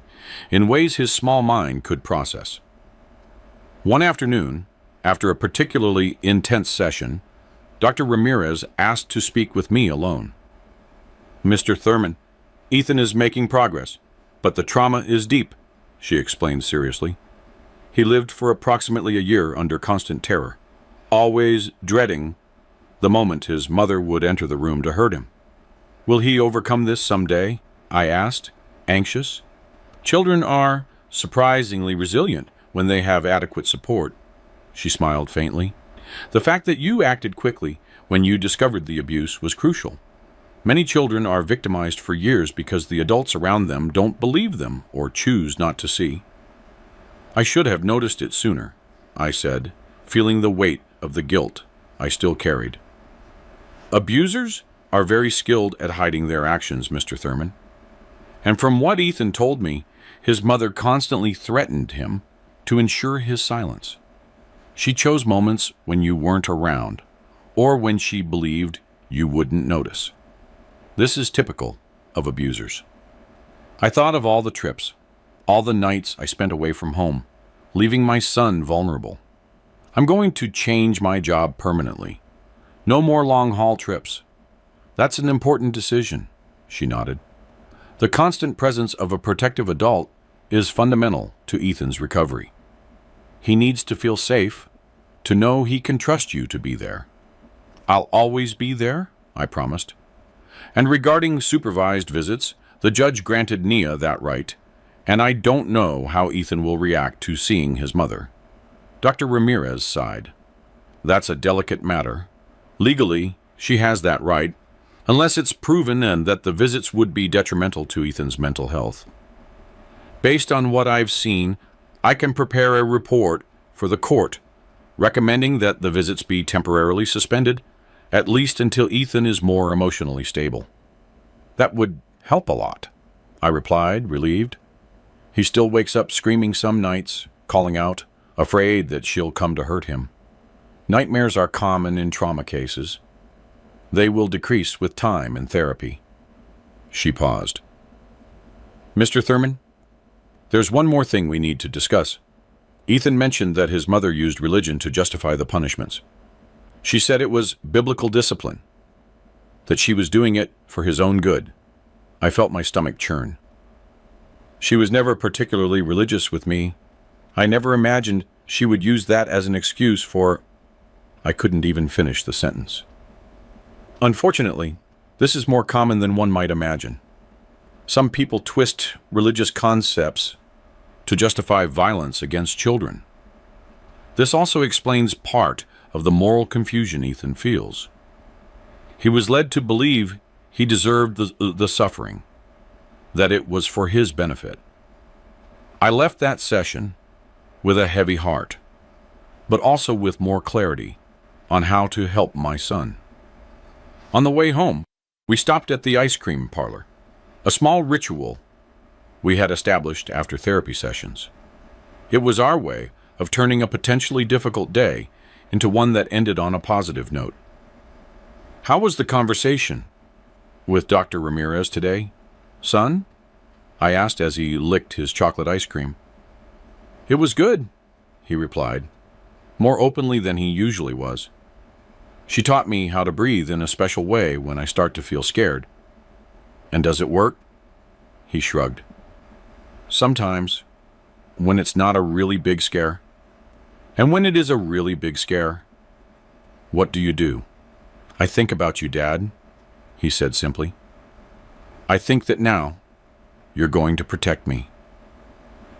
Speaker 1: in ways his small mind could process. One afternoon, after a particularly intense session, Dr. Ramirez asked to speak with me alone. "Mr. Thurman, Ethan is making progress, but the trauma is deep," she explained seriously. "He lived for approximately a year under constant terror, always dreading the moment his mother would enter the room to hurt him. Will he overcome this someday?" I asked, anxious. "Children are surprisingly resilient when they have adequate support," she smiled faintly. "The fact that you acted quickly when you discovered the abuse was crucial. Many children are victimized for years because the adults around them don't believe them or choose not to see." "I should have noticed it sooner," I said, feeling the weight of the guilt I still carried. "Abusers are very skilled at hiding their actions, Mr. Thurman. And from what Ethan told me, his mother constantly threatened him to ensure his silence. She chose moments when you weren't around, or when she believed you wouldn't notice. This is typical of abusers." I thought of all the trips, all the nights I spent away from home, leaving my son vulnerable. "I'm going to change my job permanently. No more long-haul trips." "That's an important decision," she nodded. "The constant presence of a protective adult is fundamental to Ethan's recovery. He needs to feel safe, to know he can trust you to be there." "I'll always be there," I promised. And regarding supervised visits, the judge granted Nia that right, and I don't know how Ethan will react to seeing his mother. Dr. Ramirez sighed. "That's a delicate matter. Legally, she has that right, unless it's proven and that the visits would be detrimental to Ethan's mental health. Based on what I've seen, I can prepare a report for the court recommending that the visits be temporarily suspended, at least until Ethan is more emotionally stable." "That would help a lot," I replied, relieved. "He still wakes up screaming some nights, calling out, afraid that she'll come to hurt him. Nightmares are common in trauma cases. They will decrease with time and therapy." She paused. "Mr. Thurman, there's one more thing we need to discuss. Ethan mentioned that his mother used religion to justify the punishments. She said it was biblical discipline, that she was doing it for his own good." I felt my stomach churn. "She was never particularly religious with me. I never imagined she would use that as an excuse for—" I couldn't even finish the sentence. "Unfortunately, this is more common than one might imagine. Some people twist religious concepts to justify violence against children. This also explains part of the moral confusion Ethan feels. He was led to believe he deserved the suffering, that it was for his benefit. I left that session with a heavy heart, but also with more clarity on how to help my son. On the way home, we stopped at the ice cream parlor, a small ritual we had established after therapy sessions. It was our way of turning a potentially difficult day into one that ended on a positive note. How was the conversation with Dr. Ramirez today, son? I asked as he licked his chocolate ice cream. It was good, he replied, more openly than he usually was. She taught me how to breathe in a special way when I start to feel scared. And does it work? He shrugged. Sometimes, when it's not a really big scare. And when it is a really big scare, what do you do? I think about you, Dad, he said simply. I think that now you're going to protect me.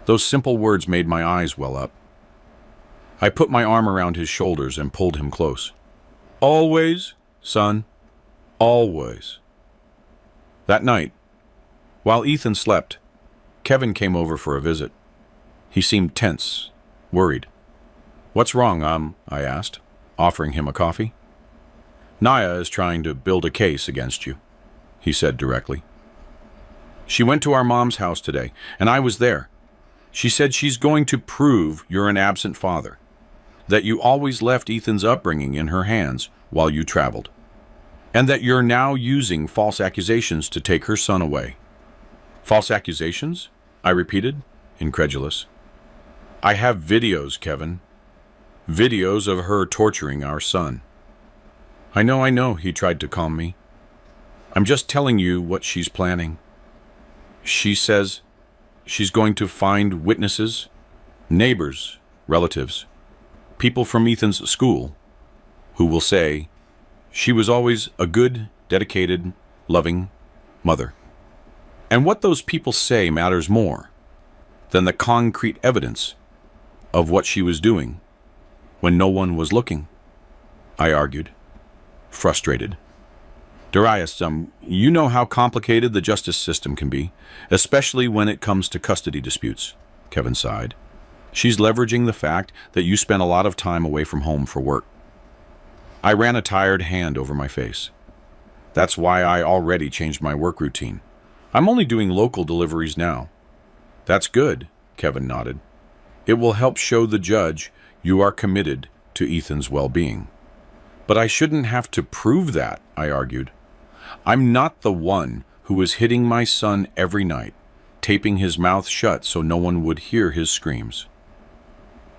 Speaker 1: Those simple words made my eyes well up. I put my arm around his shoulders and pulled him close. Always, son, always. That night, while Ethan slept, Kevin came over for a visit. He seemed tense, worried. What's wrong, I asked, offering him a coffee. Naya is trying to build a case against you, he said directly. She went to our mom's house today, and I was there. She said she's going to prove you're an absent father, that you always left Ethan's upbringing in her hands while you traveled, and that you're now using false accusations to take her son away. False accusations? I repeated, incredulous. I have videos, Kevin. Videos of her torturing our son. I know, he tried to calm me. I'm just telling you what she's planning. She says she's going to find witnesses, neighbors, relatives, people from Ethan's school, who will say she was always a good, dedicated, loving mother. And what those people say matters more than the concrete evidence of what she was doing when no one was looking, I argued, frustrated. Darius, you know how complicated the justice system can be, especially when it comes to custody disputes, Kevin sighed. She's leveraging the fact that you spent a lot of time away from home for work. I ran a tired hand over my face. That's why I already changed my work routine. I'm only doing local deliveries now. That's good, Kevin nodded. It will help show the judge you are committed to Ethan's well-being. But I shouldn't have to prove that, I argued. I'm not the one who was hitting my son every night, taping his mouth shut so no one would hear his screams.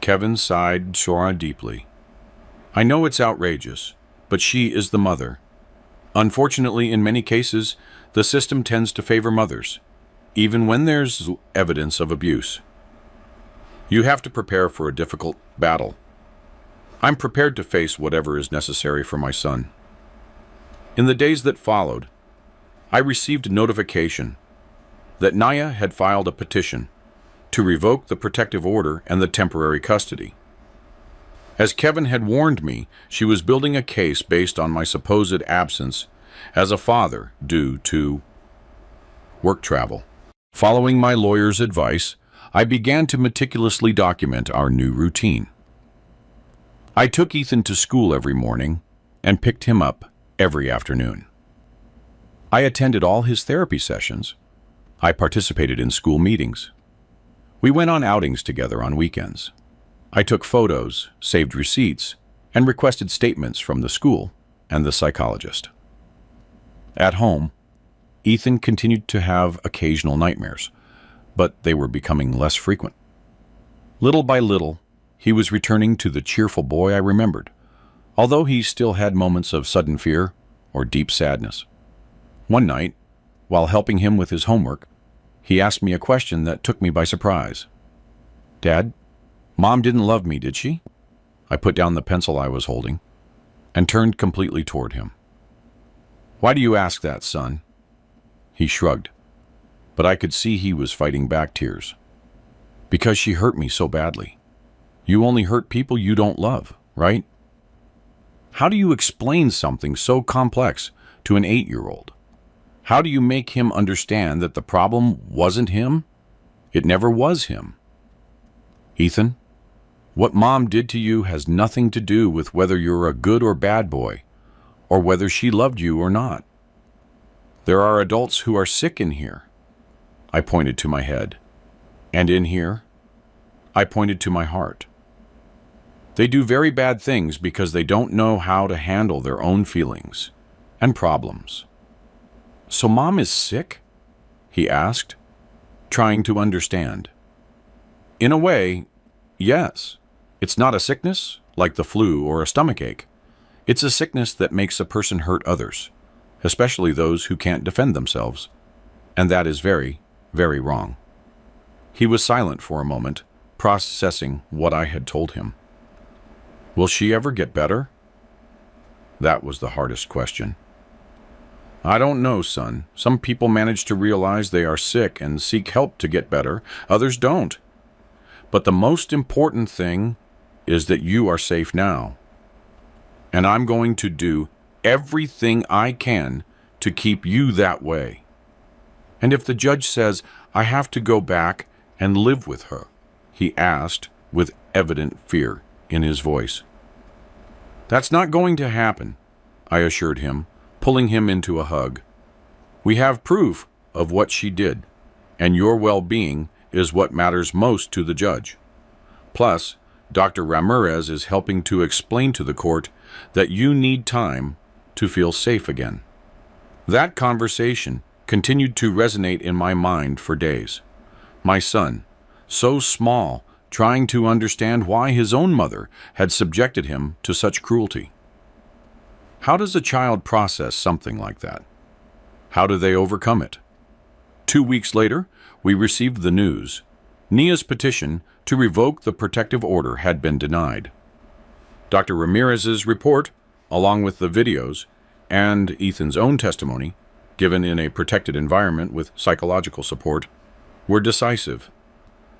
Speaker 1: Kevin sighed Sora deeply. I know it's outrageous, but she is the mother. Unfortunately, in many cases, the system tends to favor mothers, even when there's evidence of abuse. You have to prepare for a difficult battle. I'm prepared to face whatever is necessary for my son. In the days that followed, I received notification that Naya had filed a petition to revoke the protective order and the temporary custody. As Kevin had warned me, she was building a case based on my supposed absence as a father due to work travel. Following my lawyer's advice, I began to meticulously document our new routine. I took Ethan to school every morning and picked him up every afternoon. I attended all his therapy sessions. I participated in school meetings. We went on outings together on weekends. I took photos, saved receipts, and requested statements from the school and the psychologist. At home, Ethan continued to have occasional nightmares, but they were becoming less frequent. Little by little, he was returning to the cheerful boy I remembered, although he still had moments of sudden fear or deep sadness. One night, while helping him with his homework, he asked me a question that took me by surprise. Dad, Mom didn't love me, did she? I put down the pencil I was holding and turned completely toward him. Why do you ask that, son? He shrugged, but I could see he was fighting back tears. Because she hurt me so badly. You only hurt people you don't love, right? How do you explain something so complex to an 8-year-old? How do you make him understand that the problem wasn't him? It never was him. Ethan, what Mom did to you has nothing to do with whether you're a good or bad boy, or whether she loved you or not. There are adults who are sick in here. I pointed to my head. And in here, I pointed to my heart. They do very bad things because they don't know how to handle their own feelings. and problems. "So Mom is sick?" he asked, trying to understand. "In a way, yes. It's not a sickness like the flu or a stomachache. It's a sickness that makes a person hurt others, especially those who can't defend themselves. And that is very, very wrong." He was silent for a moment, processing what I had told him. "Will she ever get better?" That was the hardest question. "I don't know, son. Some people manage to realize they are sick and seek help to get better. Others don't. But the most important thing is that you are safe now. And I'm going to do everything I can to keep you that way. And if the judge says I have to go back and live with her," he asked with evident fear in his voice. "That's not going to happen," I assured him, pulling him into a hug. "We have proof of what she did, and your well-being is what matters most to the judge. Plus, Dr. Ramirez is helping to explain to the court that you need time to feel safe again." That conversation continued to resonate in my mind for days. My son, so small, trying to understand why his own mother had subjected him to such cruelty. How does a child process something like that? How do they overcome it? 2 weeks later, we received the news. Nia's petition to revoke the protective order had been denied. Dr. Ramirez's report, along with the videos, and Ethan's own testimony, given in a protected environment with psychological support, were decisive.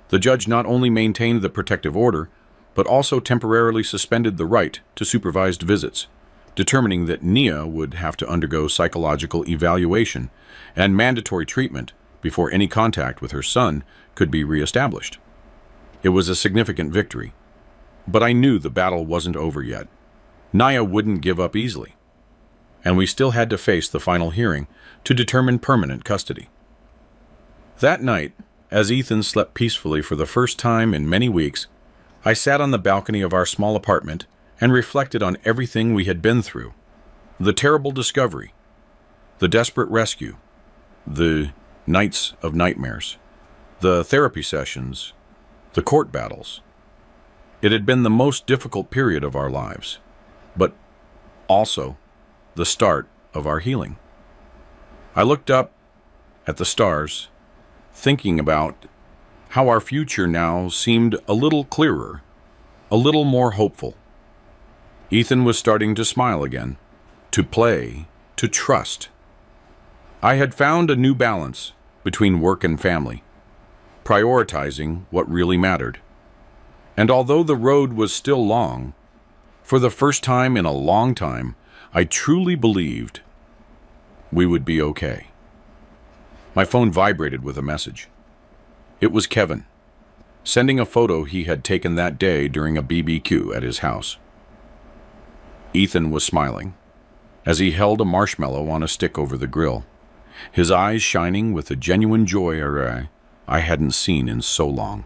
Speaker 1: The judge not only maintained the protective order, but also temporarily suspended the right to supervised visits, determining that Nia would have to undergo psychological evaluation and mandatory treatment before any contact with her son could be reestablished. It was a significant victory, but I knew the battle wasn't over yet. Nia wouldn't give up easily, and we still had to face the final hearing to determine permanent custody. That night, as Ethan slept peacefully for the first time in many weeks, I sat on the balcony of our small apartment and reflected on everything we had been through. The terrible discovery, the desperate rescue, the nights of nightmares, the therapy sessions, the court battles. It had been the most difficult period of our lives, but also the start of our healing. I looked up at the stars, thinking about how our future now seemed a little clearer, a little more hopeful. Ethan was starting to smile again, to play, to trust. I had found a new balance between work and family, prioritizing what really mattered. And although the road was still long, for the first time in a long time, I truly believed we would be okay. My phone vibrated with a message. It was Kevin, sending a photo he had taken that day during a BBQ at his house. Ethan was smiling as he held a marshmallow on a stick over the grill, his eyes shining with a genuine joy I hadn't seen in so long.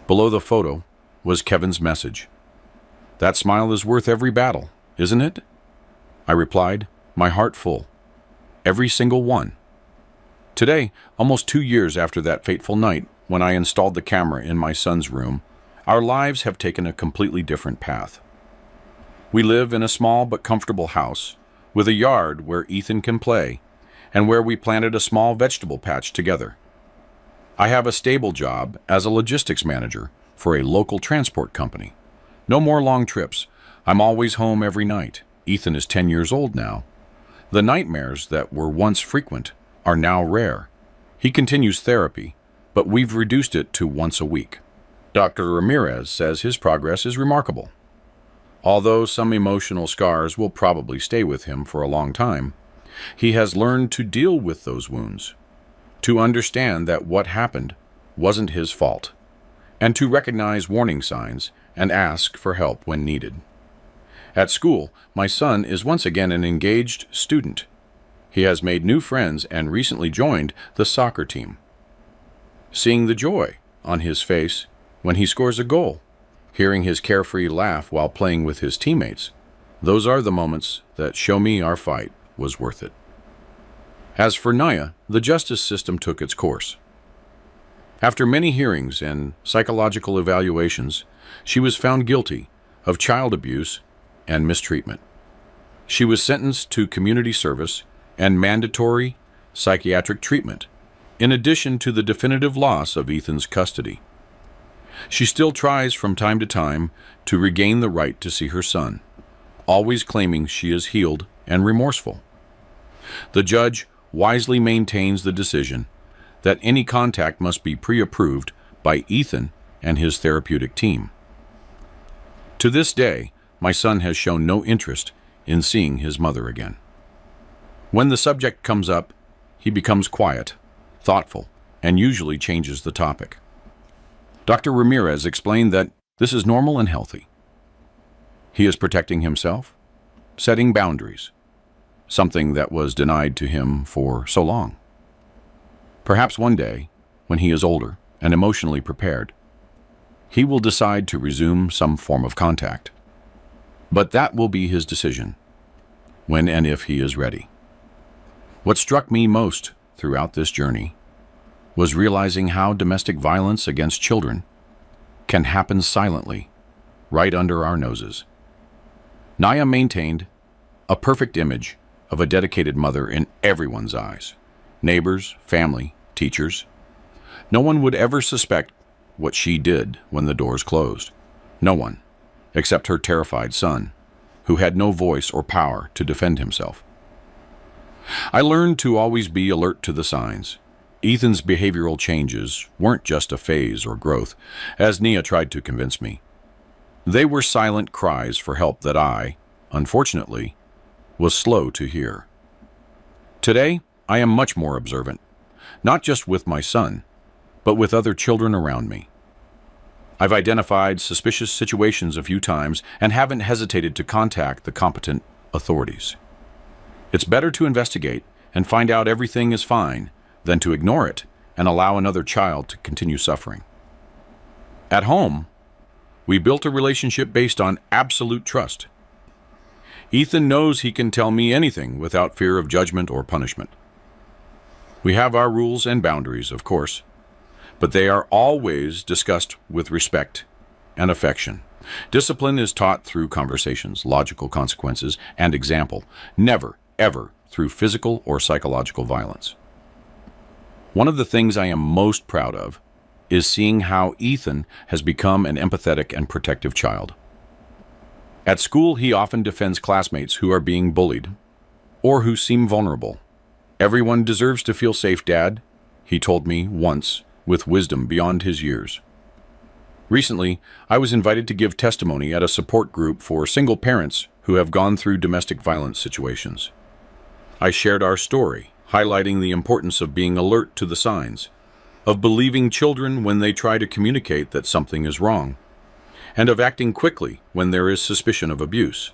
Speaker 1: Below the photo was Kevin's message. "That smile is worth every battle, isn't it?" I replied, my heart full. Every single one. Today, almost 2 years after that fateful night when I installed the camera in my son's room, our lives have taken a completely different path. We live in a small but comfortable house with a yard where Ethan can play and where we planted a small vegetable patch together. I have a stable job as a logistics manager for a local transport company. No more long trips. I'm always home every night. Ethan is 10 years old now. The nightmares that were once frequent are now rare. He continues therapy, but we've reduced it to once a week. Dr. Ramirez says his progress is remarkable. Although some emotional scars will probably stay with him for a long time, he has learned to deal with those wounds, to understand that what happened wasn't his fault, and to recognize warning signs and ask for help when needed. At school, my son is once again an engaged student. He has made new friends and recently joined the soccer team. Seeing the joy on his face when he scores a goal, hearing his carefree laugh while playing with his teammates, Those are the moments that show me our fight was worth it. As for Naya, the justice system took its course. After many hearings and psychological evaluations, she was found guilty of child abuse and mistreatment. She was sentenced to community service and mandatory psychiatric treatment, in addition to the definitive loss of Ethan's custody. She still tries from time to time to regain the right to see her son, always claiming she is healed and remorseful. The judge wisely maintains the decision that any contact must be pre-approved by Ethan and his therapeutic team. To this day, my son has shown no interest in seeing his mother again. When the subject comes up, he becomes quiet, thoughtful, and usually changes the topic. Dr. Ramirez explained that this is normal and healthy. He is protecting himself, setting boundaries, something that was denied to him for so long. Perhaps one day, when he is older and emotionally prepared, he will decide to resume some form of contact. But that will be his decision, when and if he is ready. What struck me most throughout this journey was realizing how domestic violence against children can happen silently, right under our noses. Naya maintained a perfect image of a dedicated mother in everyone's eyes. Neighbors, family, teachers. No one would ever suspect what she did when the doors closed. No one, except her terrified son, who had no voice or power to defend himself. I learned to always be alert to the signs. Ethan's behavioral changes weren't just a phase or growth, as Nia tried to convince me. They were silent cries for help that I, unfortunately, was slow to hear. Today, I am much more observant, not just with my son, but with other children around me. I've identified suspicious situations a few times and haven't hesitated to contact the competent authorities. It's better to investigate and find out everything is fine than to ignore it and allow another child to continue suffering. At home, we built a relationship based on absolute trust. Ethan knows he can tell me anything without fear of judgment or punishment. We have our rules and boundaries, of course, but they are always discussed with respect and affection. Discipline is taught through conversations, logical consequences, and example, never, ever through physical or psychological violence. One of the things I am most proud of is seeing how Ethan has become an empathetic and protective child. At school, he often defends classmates who are being bullied or who seem vulnerable. "Everyone deserves to feel safe, Dad," he told me once, with wisdom beyond his years. Recently, I was invited to give testimony at a support group for single parents who have gone through domestic violence situations. I shared our story, highlighting the importance of being alert to the signs, of believing children when they try to communicate that something is wrong, and of acting quickly when there is suspicion of abuse.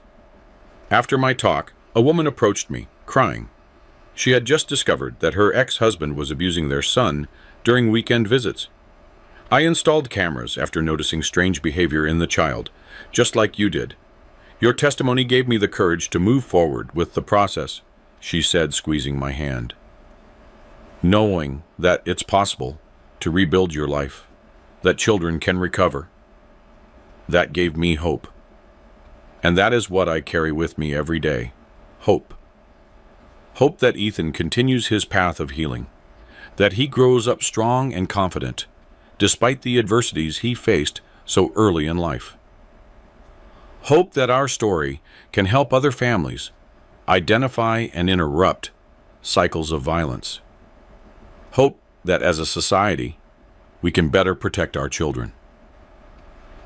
Speaker 1: After my talk, a woman approached me, crying. She had just discovered that her ex-husband was abusing their son during weekend visits. I installed cameras after noticing strange behavior in the child, just like you did. Your testimony gave me the courage to move forward with the process, she said, squeezing my hand. Knowing that it's possible to rebuild your life, that children can recover, that gave me hope. And that is what I carry with me every day. Hope. Hope that Ethan continues his path of healing, that he grows up strong and confident, despite the adversities he faced so early in life. Hope that our story can help other families identify and interrupt cycles of violence. Hope that as a society, we can better protect our children.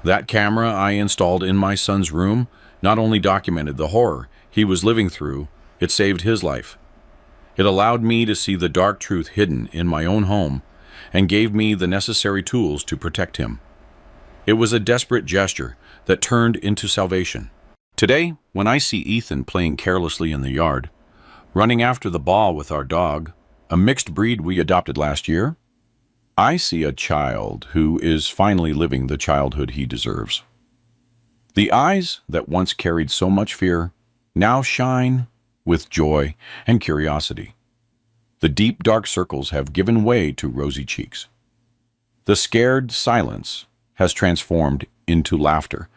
Speaker 1: That camera I installed in my son's room not only documented the horror he was living through, it saved his life. It allowed me to see the dark truth hidden in my own home and gave me the necessary tools to protect him. It was a desperate gesture that turned into salvation. Today, when I see Ethan playing carelessly in the yard, running after the ball with our dog, a mixed breed we adopted last year, I see a child who is finally living the childhood he deserves. The eyes that once carried so much fear now shine with joy and curiosity. The deep dark circles have given way to rosy cheeks. The scared silence has transformed into laughter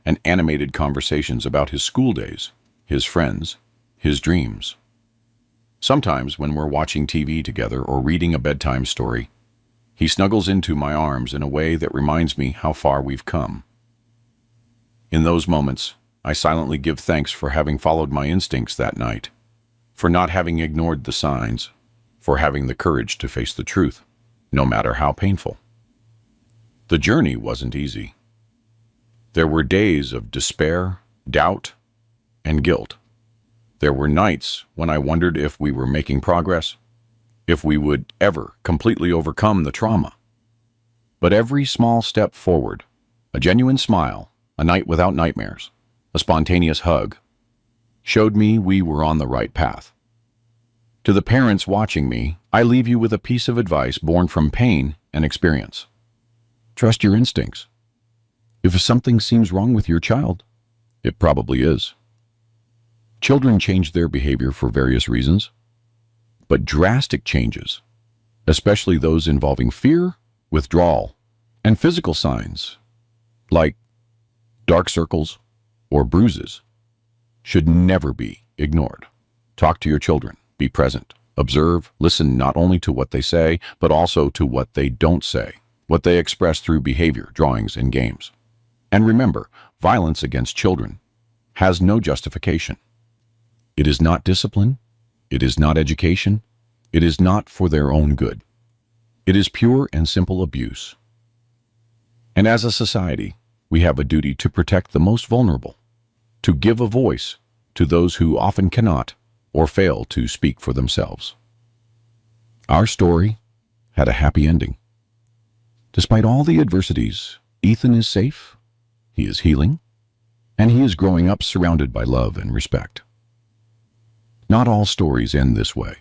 Speaker 1: and animated conversations about his school days, his friends, his dreams. Sometimes when we're watching TV together or reading a bedtime story, he snuggles into my arms in a way that reminds me how far we've come. In those moments, I silently give thanks for having followed my instincts that night, for not having ignored the signs, for having the courage to face the truth, no matter how painful. The journey wasn't easy. There were days of despair, doubt, and guilt. There were nights when I wondered if we were making progress, if we would ever completely overcome the trauma. But every small step forward, a genuine smile, a night without nightmares, a spontaneous hug, showed me we were on the right path. To the parents watching me, I leave you with a piece of advice born from pain and experience. Trust your instincts. If something seems wrong with your child, it probably is. Children change their behavior for various reasons, but drastic changes, especially those involving fear, withdrawal, and physical signs, like dark circles or bruises, should never be ignored. Talk to your children, be present, observe, listen not only to what they say, but also to what they don't say, what they express through behavior, drawings, and games. And remember, violence against children has no justification. It is not discipline. It is not education. It is not for their own good. It is pure and simple abuse. And as a society, we have a duty to protect the most vulnerable, to give a voice to those who often cannot or fail to speak for themselves. Our story had a happy ending. Despite all the adversities, Ethan is safe, he is healing, and he is growing up surrounded by love and respect. Not all stories end this way.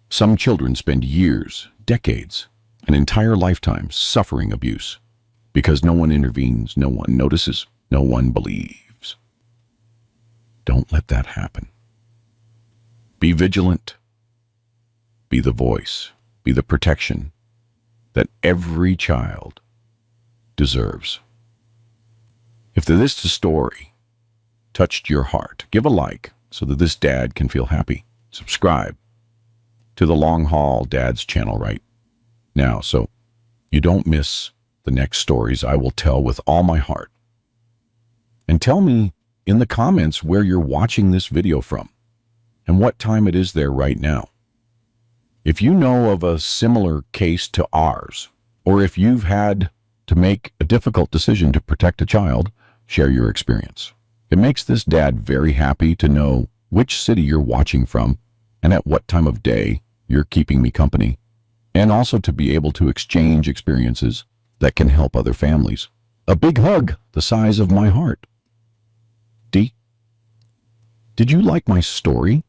Speaker 1: Some children spend years, decades, an entire lifetime suffering abuse because no one intervenes, no one notices, no one believes. Don't let that happen. Be vigilant. Be the voice, be the protection that every child deserves. If this story touched your heart, give a like so that this dad can feel happy. Subscribe to the Long Haul Dad's channel right now so you don't miss the next stories I will tell with all my heart. And tell me in the comments where you're watching this video from and what time it is there right now. If you know of a similar case to ours, or if you've had to make a difficult decision to protect a child, share your experience. It makes this dad very happy to know which city you're watching from and at what time of day you're keeping me company, and also to be able to exchange experiences that can help other families. A big hug the size of my heart. D, did you like my story?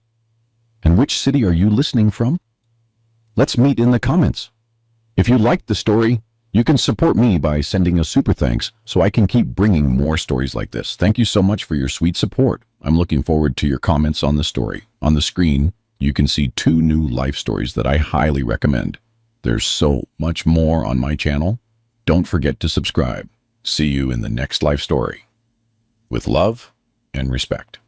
Speaker 1: And which city are you listening from? Let's meet in the comments. If you liked the story, you can support me by sending a super thanks so I can keep bringing more stories like this. Thank you so much for your sweet support. I'm looking forward to your comments on the story. On the screen, you can see 2 new life stories that I highly recommend. There's so much more on my channel. Don't forget to subscribe. See you in the next life story. With love and respect.